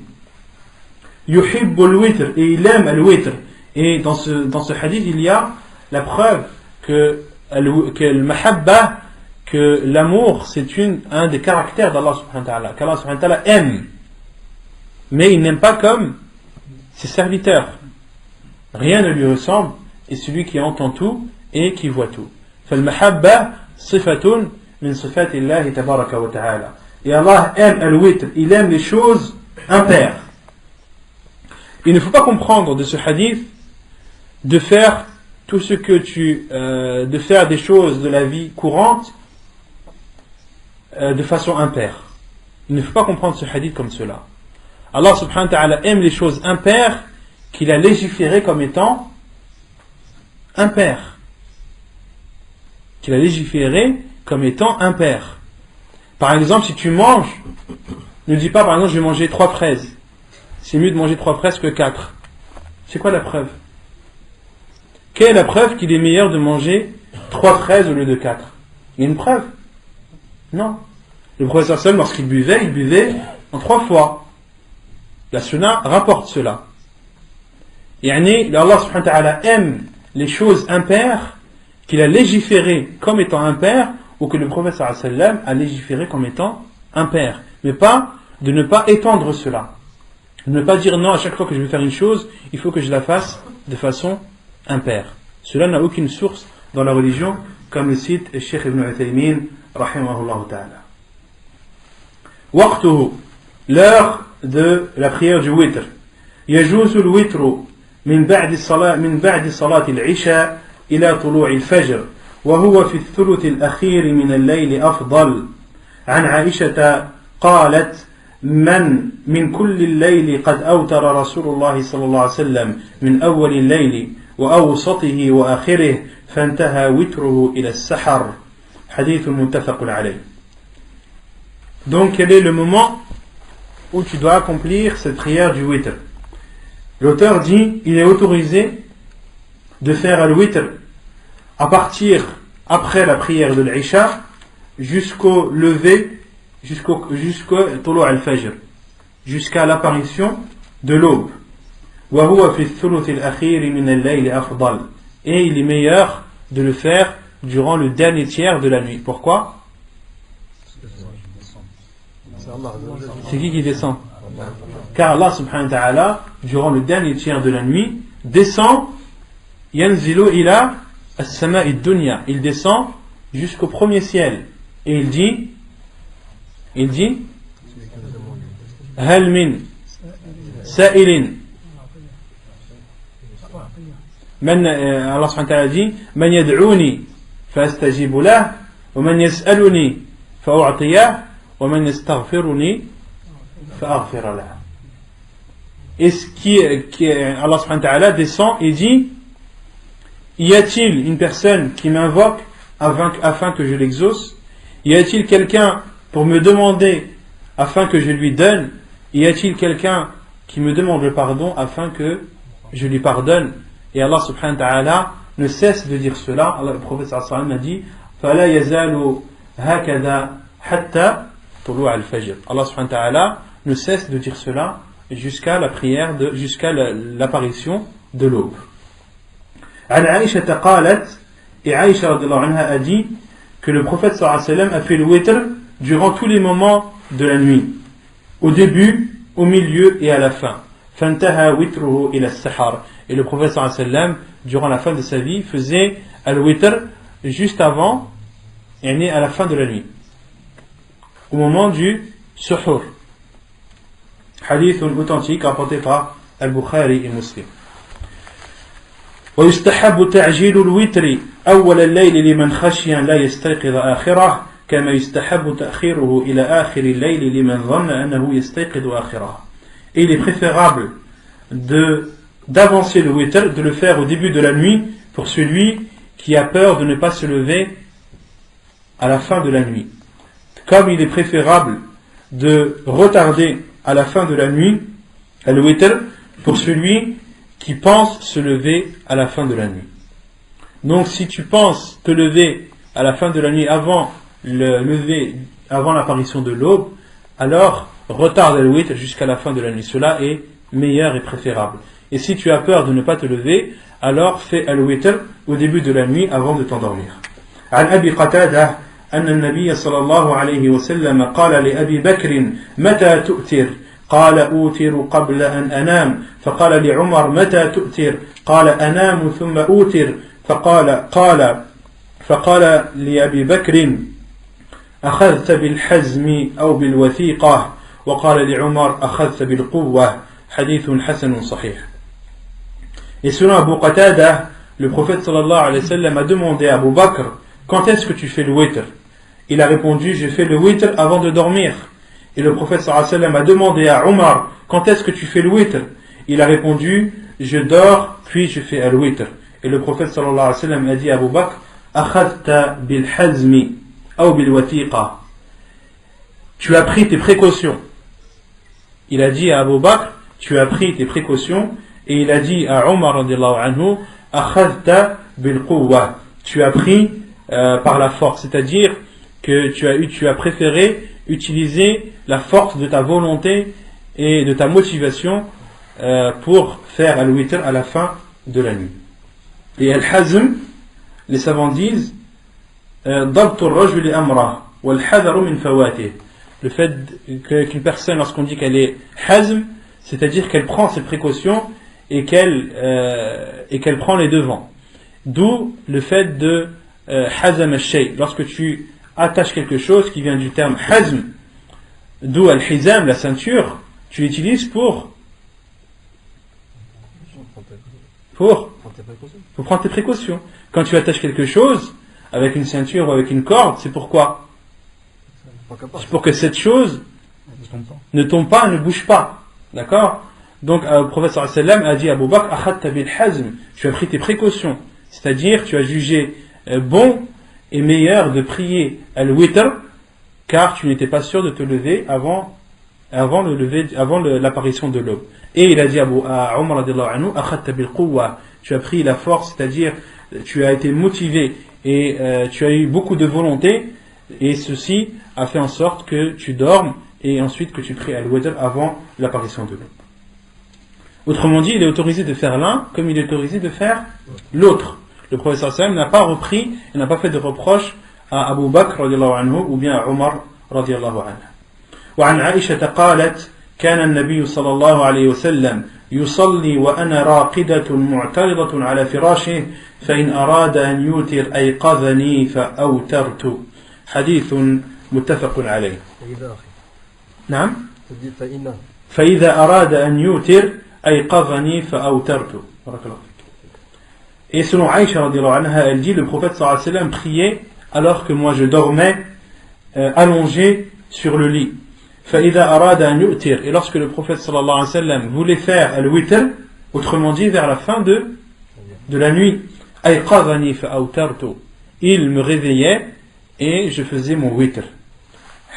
yuhibbu al-witr, et il aime al-witr. Et dans ce hadith il y a la preuve que al-mahabba, que l'amour c'est un des caractères d'Allah subhanahu wa ta'ala, qu'Allah subhanahu wa ta'ala aime, mais il n'aime pas comme ses serviteurs. Rien ne lui ressemble, et celui qui entend tout et qui voit tout. فالمحبة صفة من صفات الله تبارك وتعالى. Et Allah aime al-witr, il aime les choses impaires. Il ne faut pas comprendre de ce hadith de faire tout ce que de faire des choses de la vie courante de façon impaire. Il ne faut pas comprendre ce hadith comme cela. Allah subhanahu wa ta'ala aime les choses impaires qu'il a légiférées comme étant impaires. Qu'il a légiféré comme étant impair. Par exemple, si tu manges, ne dis pas par exemple je vais manger 3 fraises. C'est mieux de manger 3 fraises que 4. C'est quoi la preuve? Quelle est la preuve qu'il est meilleur de manger 3 fraises au lieu de 4? Il y a une preuve? Non. Le professeur Sam, lorsqu'il buvait, il buvait en 3 fois. La sunna rapporte cela. Yani, Allah subhanahu wa ta'ala aime les choses impaires qu'il a légiféré comme étant impair, ou que le prophète sallallahu alayhi wa sallam a légiféré comme étant impair, mais pas de ne pas étendre cela, de ne pas dire non, à chaque fois que je vais faire une chose il faut que je la fasse de façon impaire. Cela n'a aucune source dans la religion, comme le cite le Cheikh Ibn Uthaymin rahimahullah ta'ala. Waqtuhu, l'heure de la prière du witr. يجوز الوتر من بعد صلاة العشاء إلى طلوع الفجر وهو في الثلث الأخير من الليل أفضل. عن عائشة قالت من كل الليل قد أوتر رسول الله صلى الله عليه وسلم من أول الليل وأوسطه وآخره فانتهى وتره إلى السحر. حديث متفق عليه. Donc quel est le moment où tu dois accomplir cette prière du witr? L'auteur dit il est autorisé de faire le witr à partir après la prière de l'Isha jusqu'au lever, jusqu'au tulu' al-fajr, jusqu'à l'apparition de l'aube. Et il est meilleur de le faire durant le dernier tiers de la nuit. Pourquoi? C'est qui descend? Car Allah subhanahu wa ta'ala, durant le dernier tiers de la nuit, descend yanzilu ila as-sama'i dunya, il descend jusqu'au premier ciel et il dit hal min sa'ilin, Allah subhanahu wa ta'ala dit man yad'uni fa astajibu lah wa man yas'aluni fa u'tiyah wa man yastaghfiruni fa aghfir lah. Et ce qui Allah subhanahu wa ta'ala descend et dit y a-t-il une personne qui m'invoque afin que je l'exauce? Y a-t-il quelqu'un pour me demander afin que je lui donne? Y a-t-il quelqu'un qui me demande le pardon afin que je lui pardonne? Et Allah subhanahu wa ta'ala ne cesse de dire cela. Le prophète sallallahu alayhi wa sallam a dit فَلَا يَزَالُ هَكَذَا حَتَّى طُلُوعَ الْفَجْرِ. Allah subhanahu wa ta'ala ne cesse de dire cela jusqu'à la prière, jusqu'à l'apparition de l'aube. عن عائشة قالت, et Aïcha radiallahu anha a dit que le prophète sallallahu alayhi wa sallam a fait le witr durant tous les moments de la nuit, au début, au milieu et à la fin. فانتهى وتره إلى السحر. Et le prophète sallallahu alayhi wa sallam, durant la fin de sa vie, faisait al-witr juste avant, et à la fin de la nuit, au moment du suhur. Hadith authentique rapporté par Al-Bukhari et Muslim. ويستحب تعجيل الوتر أول الليل لمن خشي لا يستيقظ آخره كما يستحب تأخيره إلى آخر الليل لمن ظن أنه يستيقظ آخره. Et il est préférable d'avancer le witr, de le faire au début de la nuit pour celui qui a peur de ne pas se lever à la fin de la nuit. Comme il est préférable de retarder à la fin de la nuit le witr pour celui qui pense se lever à la fin de la nuit. Donc si tu penses te lever à la fin de la nuit avant l'apparition de l'aube, alors retarde le witr jusqu'à la fin de la nuit. Cela est meilleur et préférable. Et si tu as peur de ne pas te lever, alors fais al-witr au début de la nuit avant de t'endormir. عن أبي قتادة أن النبي صلى الله عليه وسلم قال لأبي بكر متى تؤتر؟ قال أوتر قبل أن أنام. فقال لعمر متى تؤتر؟ قال أنام ثم أوتر. فقال لأبي بكر أخذت بالحزم أو بالوثيقة. وقال لعمر أخذت بالقوة. حديث حسن صحيح. Et selon Abu Qatada, le prophète sallallahu alayhi wa sallam a demandé à Abu Bakr, quand est-ce que tu fais le witr? Il a répondu, je fais le witr avant de dormir. Et le prophète sallallahu alayhi wa sallam a demandé à Omar, quand est-ce que tu fais le witr? Il a répondu, je dors puis je fais le witr. Et le prophète sallallahu alayhi wa sallam a dit à Abu Bakr, akhadta bil hazmi ou bil watiqa. Tu as pris tes précautions. Il a dit à Abu Bakr, tu as pris tes précautions. Et il a dit à Omar radiallahu anhu, akhadta bil quwwa. Tu as pris par la force, c'est-à-dire que tu as préféré utiliser la force de ta volonté et de ta motivation pour faire al-witr à la fin de la nuit. Et al-hazm, les savants disent ضبط الرجل أمره والحذر من فواته. Le fait qu'une personne, lorsqu'on dit qu'elle est hazm, c'est-à-dire qu'elle prend ses précautions et qu'elle prend les devants. D'où le fait de hazm al-shay. Lorsque tu attaches quelque chose qui vient du terme hazm, d'où al-hizam, la ceinture, tu l'utilises pour prendre tes précautions. Quand tu attaches quelque chose avec une ceinture ou avec une corde, c'est pourquoi? C'est pour que cette chose ne tombe pas, ne bouge pas. D'accord? Donc le prophète sallallahu alayhi wa sallam a dit à Abu Bakr, akhadta bil hazm, tu as pris tes précautions, c'est-à-dire tu as jugé bon et meilleur de prier al-witr car tu n'étais pas sûr de te lever avant l'apparition de l'aube. Et il a dit à Omar radiallahu anhu, akhadta bil quwwa, tu as pris la force, c'est-à-dire tu as été motivé et tu as eu beaucoup de volonté, et ceci a fait en sorte que tu dormes et ensuite que tu pries al-witr avant l'apparition de l'aube. Autrement dit, il est autorisé de faire l'un comme il est autorisé de faire l'autre. Le prophète sallallahu alayhi wa sallam n'a pas repris, il n'a pas fait de reproche à Abu Bakr radiallahu anhu ou bien à Omar radiallahu anhu. وعن عائشة قالت كان النبي صلى الله عليه وسلم يصلي وأنا راقدة معترضة على فراشه فإن أراد أن يوتر أيقظني فأوترت. حديث متفق عليه. نعم. فإذا أراد أن يوتر أيقظني فأوترت. بارك الله فيك. Et selon Aïcha radiallahu anha, elle dit, le prophète sallallahu alayhi wa sallam priait alors que moi je dormais allongé sur le lit. فإذا أراد أن يؤتر. Et lorsque le prophète sallallahu alayhi wa sallam voulait faire le witr, autrement dit vers la fin de la nuit, أيقظني فأوترت. Il me réveillait et je faisais mon witr.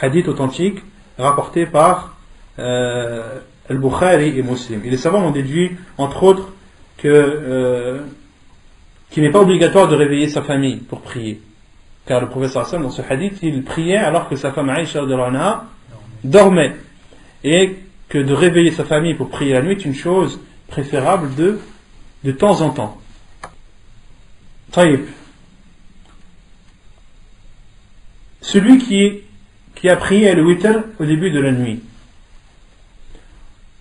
Hadith authentique rapporté par Al-Bukhari et Muslim. Et les savants ont déduit, entre autres, qu'il n'est pas obligatoire de réveiller sa famille pour prier. Car le prophète sallallahu alayhi wa sallam, dans ce hadith, il priait alors que sa femme Aïcha dormait. Et que de réveiller sa famille pour prier la nuit est une chose préférable de temps en temps. Taïb. Celui qui a prié le witr au début de la nuit,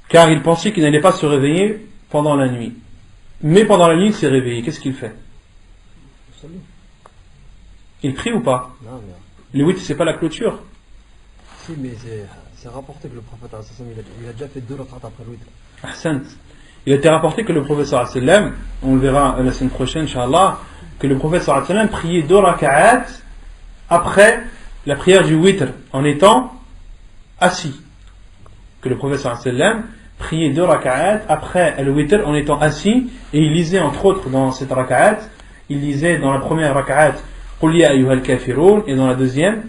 car il pensait qu'il n'allait pas se réveiller pendant la nuit. Mais pendant la nuit, il s'est réveillé. Qu'est-ce qu'il fait? Il prie ou pas? Non. Le witr, c'est pas la clôture. Si, mais c'est rapporté que le prophète il a déjà fait 2 rak'at après le witr. Ahsant. il a été rapporté que le prophète sallallahu alayhi wa sallam, on le verra la semaine prochaine, Inch'Allah, que le prophète sallallahu alayhi wa sallam priait 2 raka'at après la prière du witr, en étant assis. Que le prophète sallallahu alayhi wa sallam priait 2 raka'at après le witr en étant assis, et il lisait entre autres dans cette raka'at, il lisait dans la première raka'at Qul ya ayyuhal kafirun, et dans la deuxième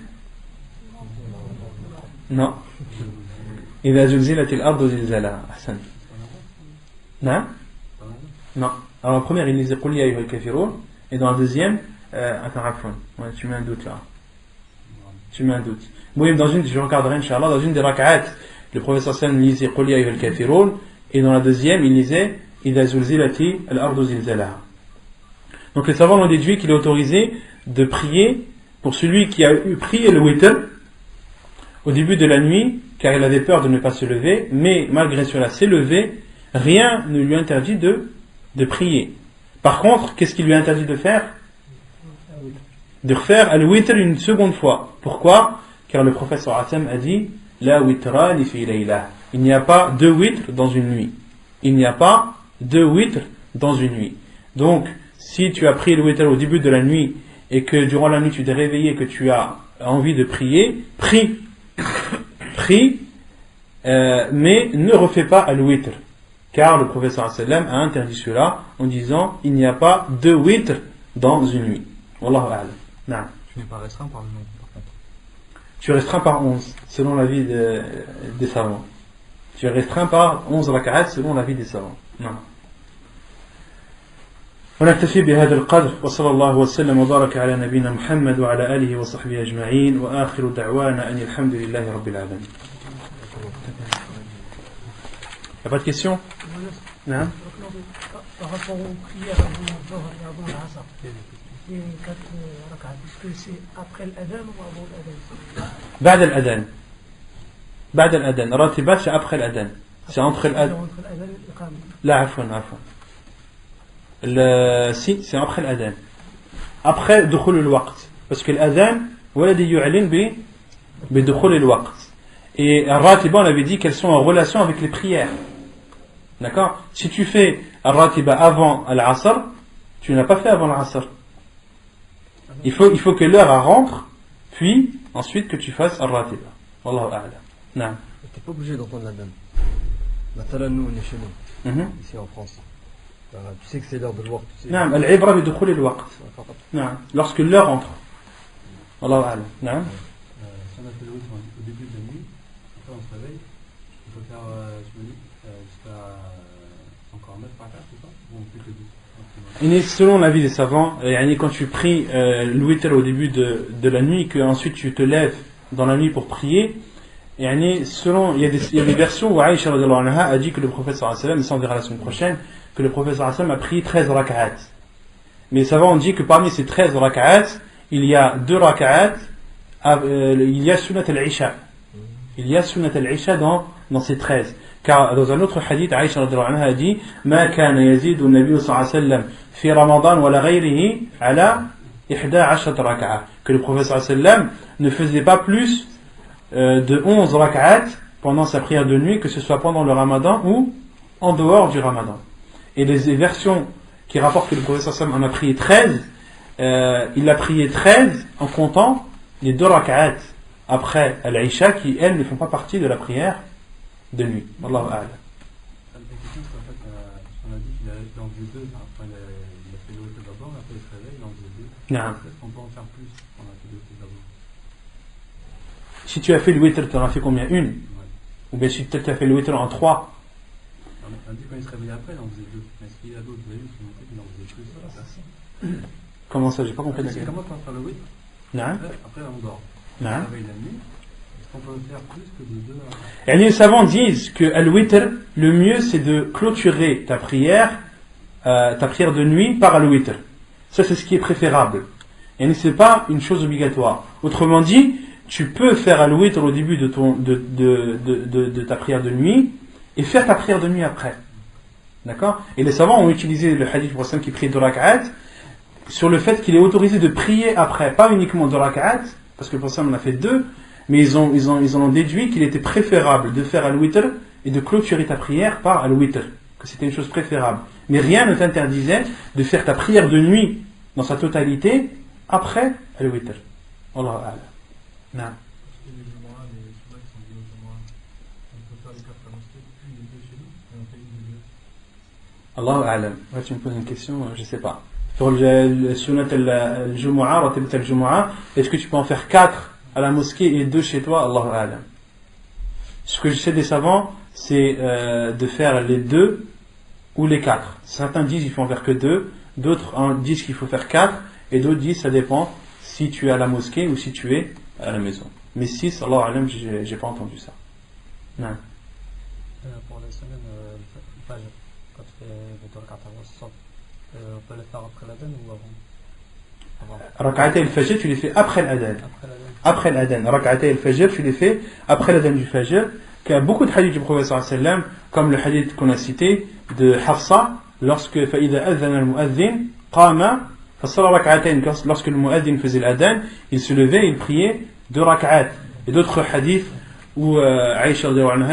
non Idha zulzilatil ardu zilzalaha. Ahsan. Non. Non. Alors la première il lisait Qul ya ayyuhal kafirun, et dans la deuxième attends, ouais, tu mets un doute là. Oui, je regarderai Inch'Allah, dans une des raka'at le professeur sallam lisait Qul ya ayyuhal kafirun, et dans la deuxième il lisait Idha zulzilatil ardu zilzalaha. Donc les savants ont déduit qu'il est autorisé de prier pour celui qui a prié le witr au début de la nuit, car il avait peur de ne pas se lever, mais malgré cela s'est levé, rien ne lui interdit de prier. Par contre, qu'est-ce qu'il lui interdit de faire? De refaire al-witr une seconde fois. Pourquoi? Car le prophète sallallahu alayhi wa sallam a dit La witrani fi layla. Il n'y a pas 2 witr dans une nuit. Il n'y a pas 2 witr dans une nuit. Donc, si tu as prié le witr au début de la nuit et que durant la nuit tu t'es réveillé et que tu as envie de prier, prie, mais ne refais pas al-witr, car le prophète sallallahu alayhi wa sallam a interdit cela en disant il n'y a pas 2 witr dans une nuit. Wallahu a'lam. Non. Tu n'es pas restreint par le nombre, par contre. Tu es restreint par 11 selon l'avis des savants. Tu es restreint par 11 raka'at selon l'avis des savants. Non. ونكتفي بهذا القدر وصلى الله وسلم وبارك على نبينا محمد وعلى آله وصحبه أجمعين وآخر دعوانا أن الحمد لله رب العالمين. Il n'y a pas de questions? Non. Par rapport aux prières avant Zohr et avant l'Asr, les 4 rak'at, est-ce que c'est après l'adhan ou avant l'adhan? بعد الأذان. بعد الأذان. راتبات c'est après l'adhan. C'est entre l'adhan. لا عفوا. Si, c'est après l'adhan. Après دخول الوقت. Parce que l'adhan, والذي يعلن بدخول الوقت. Et al-ratiba, on avait dit qu'elles sont en relation avec les prières. D'accord? Si tu fais al-ratiba avant al-asr, tu n'as pas fait avant al-asr. Il faut que l'heure rentre, puis ensuite que tu fasses al-ratiba. Wallahu a'lam. Non. Tu n'es pas obligé d'entendre l'adhan. Maintenant, nous, on est chez nous, ici en France. Tu sais que c'est l'heure de l'waqt. Non, al-ibra bidukhul al-waqt. Non, lorsque l'heure entre. Wallahu a'lam. Non. Si on a fait le witr au début de la nuit, après on se réveille, il faut faire, jusqu'à encore 9 rak'at, c'est ça? Ou on fait que 2? Selon l'avis des savants, quand tu pries le witr au début de la nuit, que ensuite tu te lèves dans la nuit pour prier, il y a des versions où Aïcha radhiyallahu anha a dit que le prophète sallallahu alayhi wa sallam, ça on verra la semaine prochaine, que le prophète sallallahu alayhi wa sallam a prié 13 rak'at. Mais les savants ont dit que parmi ces 13 rak'at, il y a 2 rak'at, il y a sunnat al-isha. Il y a sunnat al-isha dans ces 13. Car dans un autre hadith, Aïcha radhiyallahu anha a dit Ma kana yazidu an-nabiy sallallahu alayhi wa sallam fi Ramadan wa la ghayrihi ala 11 rak'at. Que le prophète sallallahu alayhi wa sallam ne faisait pas plus de 11 rak'at pendant sa prière de nuit, que ce soit pendant le Ramadan ou en dehors du Ramadan. Et les versions qui rapportent que le prophète sallallahu alayhi wa sallam en a prié 13, il a prié 13 en comptant les 2 rak'at après al-Isha qui, elles, ne font pas partie de la prière de nuit. Wallahu a'lam. La question, c'est en fait, on a dit qu'il a en faisait 2, enfin, il a fait le witr d'abord, après il se réveille, il en faisait 2. Non. Est-ce qu'on peut en faire plus quand on a fait le witr d'abord? Si tu as fait le witr, tu en as fait combien? Une? Ouais. Ou bien si tu as fait le witr en 3? On a dit quand il se réveillait après, il en faisait 2. Mais est-ce qu'il y a d'autres délits qui montraient qu'il en faisait plus? Comment ça? J'ai pas compris. C'est comment on fait le witr? Non. Après on dort. Non. On se réveille la nuit. Est-ce qu'on peut faire plus que de 2 Et les savants disent que al-witr, le mieux c'est de clôturer ta prière de nuit par al-witr. Ça c'est ce qui est préférable. Et ce n'est pas une chose obligatoire. Autrement dit, tu peux faire al-witr au début de ta prière de nuit et faire ta prière de nuit après. D'accord? Et les savants ont utilisé le hadith pour qui prie 2 rak'at sur le fait qu'il est autorisé de prier après, pas uniquement 2 rak'at, parce que pour ça on en a fait 2, mais ils en ont déduit qu'il était préférable de faire al-witr et de clôturer ta prière par al-witr, que c'était une chose préférable. Mais rien ne t'interdisait de faire ta prière de nuit dans sa totalité après le witr. Wallahu a'lam. Non. Allahu a'lam. Ouais, tu me poses une question, je ne sais pas. Sur le sunnat al-jumu'ah, ratibat al-jumu'ah, est-ce que tu peux en faire 4 à la mosquée et 2 chez toi? Allahu a'lam. Ce que je sais des savants, c'est de faire les 2 ou les 4. Certains disent qu'il faut en faire que 2, d'autres disent qu'il faut faire 4, et d'autres disent ça dépend si tu es à la mosquée ou si tu es à la maison. Mais 6, Allahu a'lam, j'ai pas entendu ça. Non. Pour les semaines, le fajr, quand tu fais les 2 rak'at al-wassat, on peut les faire après l'adhan ou avant? Rak'atay al-fajr, tu les fais après l'adhan. Après l'adhan. Rak'atay al-fajr, tu les fais après l'adhan du fajr. Il y a beaucoup de hadiths du prophète sallallahu alayhi wa sallam, comme le hadith qu'on a cité de Hafsa, lorsque فَإِذَا أَذَّنَ الْمُؤَذِّنِ قَامَ فَصَلَّى رَكْعَتَيْنِ, lorsque le mu'adhin faisait l'adhan, il se levait, il priait 2 rak'at. Et d'autres hadiths où Aïcha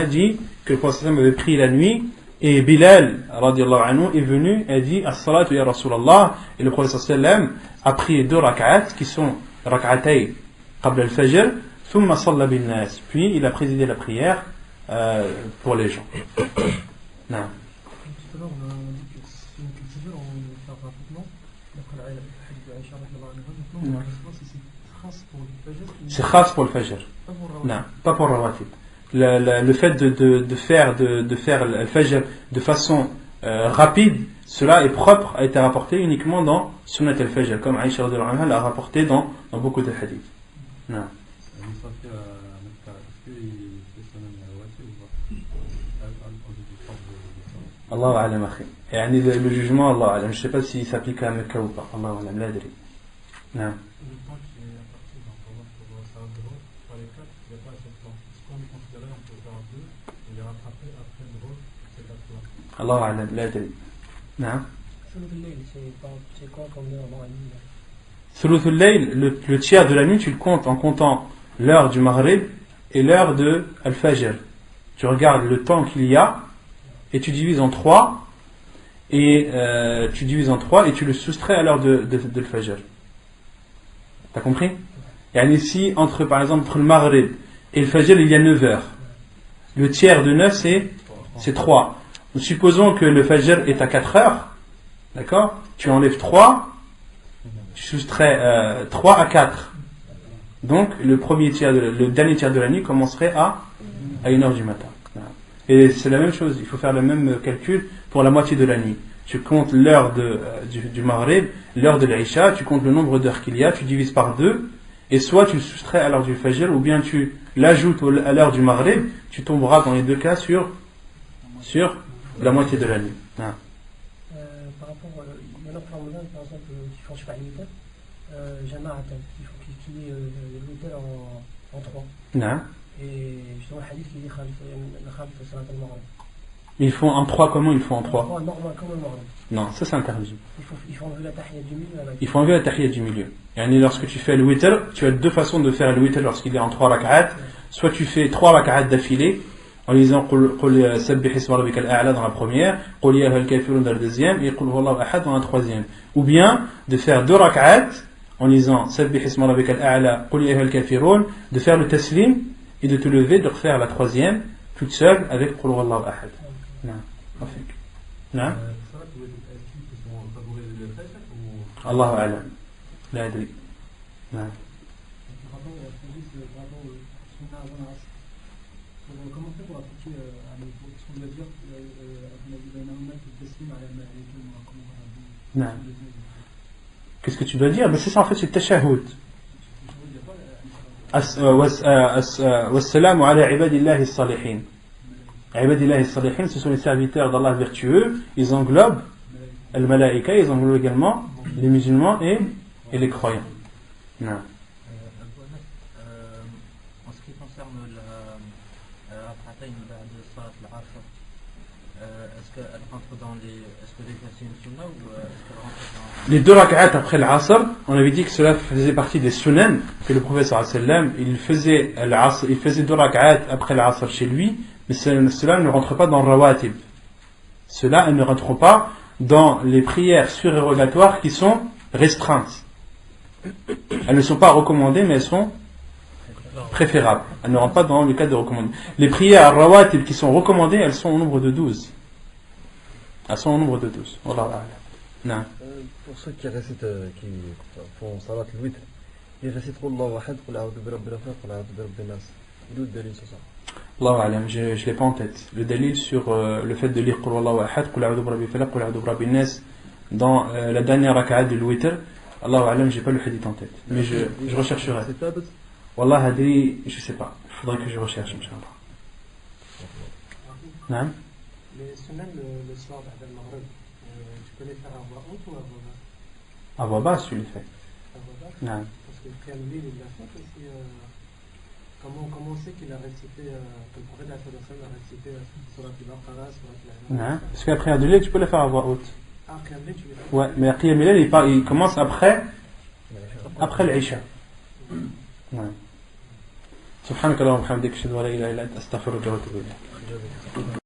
dit que le prophète avait prié la nuit, et Bilal radiallahu anhu est venu et a dit as-salatu ya Rasulallah, et le prophète a prié 2 rak'at qui sont rak'atay qabla al-fajr, thumma salla bin nas, puis il a présidé la prière pour les gens. Non. Tout à l'heure, on a dit que si on cultive, on le fait rapidement. D'après la hadith de Aïcha radiallahu anha, maintenant, on va savoir si c'est khas pour le fajr. C'est khas pour le fajr. Non, pas pour le rawatib. Le fait de faire le fajr de façon rapide, cela est propre, a été rapporté uniquement dans Sunnat al-Fajr, comme Aïcha radhiyallahu anha l'a rapporté dans beaucoup de hadiths. Non. Allahu a'lam akhi. Yani le jugement, Allah a'lam. Je ne sais pas s'il s'applique à Mecca ou pas. Allahu a'lam, la adri. Non. Allah a'lam, la adri. Non. Thuluth al-layl, le tiers de la nuit, tu le comptes en comptant l'heure du maghrib et l'heure de al-fajr. Tu regardes le temps qu'il y a et tu divises en 3 et tu le soustrais à l'heure de al-fajr. T'as compris? Et ici, par exemple, entre le maghrib et le fajr, il y a 9 heures. Le tiers de 9, c'est 3. Supposons que le fajr est à 4 heures. D'accord? Tu enlèves 3, tu soustrais 3 à 4. Donc, le dernier tiers de la nuit commencerait à 1h du matin. Et c'est la même chose, il faut faire le même calcul pour la moitié de la nuit. Tu comptes l'heure du maghrib, l'heure de l'isha, tu comptes le nombre d'heures qu'il y a, tu divises par 2, et soit tu le soustrais à l'heure du fajr, ou bien tu l'ajoutes à l'heure du maghrib, tu tomberas dans les 2 cas sur la moitié de la nuit. Par rapport à l'heure pour Ramadan, par exemple, qui font super limité, Jama'atan, il faut qu'il y ait l'hôtel en 3. Non. Et justement, le hadith qui dit Khalif Salat al-Maghrib. Ils font en 3, comment ils font en 3? Normal, comme le Maghrib. Non, ça c'est interdit. Il faut enlever la tahiyya du milieu. Il faut enlever la tahiyya du milieu. Et lorsque tu fais le witr, tu as 2 façons de faire le witr lorsqu'il est en 3 rak'at. Soit tu fais 3 rak'at d'affilée, en lisant Qul sabbih isma rabbikal a'la dans la première, Qul ya ayyuhal kafirun dans la deuxième, et Qul huwallahu ahad dans la troisième. Ou bien de faire 2 rak'at en lisant sabbih isma rabbikal a'la, Qul ya ayyuhal kafirun, de faire le taslim et de te lever, de refaire la troisième toute seule avec Qul huwallahu ahad. Non. Non. Allahu a'lam. La adri. Non. Comment faire pour appliquer ce qu'on doit dire Non. Qu'est-ce que tu dois dire? C'est ça en fait, c'est le tashahhud. Wassalamu ala ibadillahi as-salihin. Ibadillahi as-salihin, ce sont les serviteurs d'Allah vertueux. Ils englobent al-malaïka, ils englobent également les musulmans et les croyants. Non. En ce qui concerne est-ce qu'elle rentre dans les... Est-ce que déjà c'est une sunna ou est-ce qu'elle rentre dans... Les 2 rak'at après l'asr, on avait dit que cela faisait partie des sunan que le prophète sallallahu alayhi wa sallam, il faisait 2 rak'at après l'asr chez lui, mais cela ne rentre pas dans le rawatib. Ceux-là, elles ne rentreront pas dans les prières surérogatoires qui sont restreintes. Elles ne sont pas recommandées, mais elles sont préférables. Elles ne rentrent pas dans le cadre de recommandées. Les prières rawatib qui sont recommandées, elles sont au nombre de 12. Elles sont au nombre de 12. Wallah. Non. Pour ceux qui récitent, qui font salat al-witr, ils récitent Allahu ahad, qul a'udhu bi rabbil falaq, qul a'udhu bi rabbin nas. Il est où le dalil sur ça? Allahu alam, je ne l'ai pas en tête. Le dalil sur le fait de lire Qul Allahu ahad, Qul a'udhu bi rabbil falaq, Qul a'udhu bi rabbin nas dans la dernière rak'at du witr, Allahu alam, j'ai pas le hadith en tête. Mais je rechercherai. Wallah hadi, je sais pas. Il faudrait que je recherche, Inch'Allah. Non? Les sunnahs le soir après le maghrib, tu peux les faire à voix haute ou à voix basse? À voix basse, tu les fais. À voix basse? Non. Parce que Qiyam-Layl, il l'a fait aussi. Comment on sait qu'il a récité, que le prophète a récité sur la Baqara, sur la Non. Parce qu'après Qiyam-Layl, tu peux le faire à voix haute. Ah, Qiyam-Layl, tu les fais? Ouais, mais Qiyam-Layl, il commence après l'Isha. Ouais. سبحانك اللهم وبحمدك اشهد ان لا اله الا انت استغفرك واتوب اليك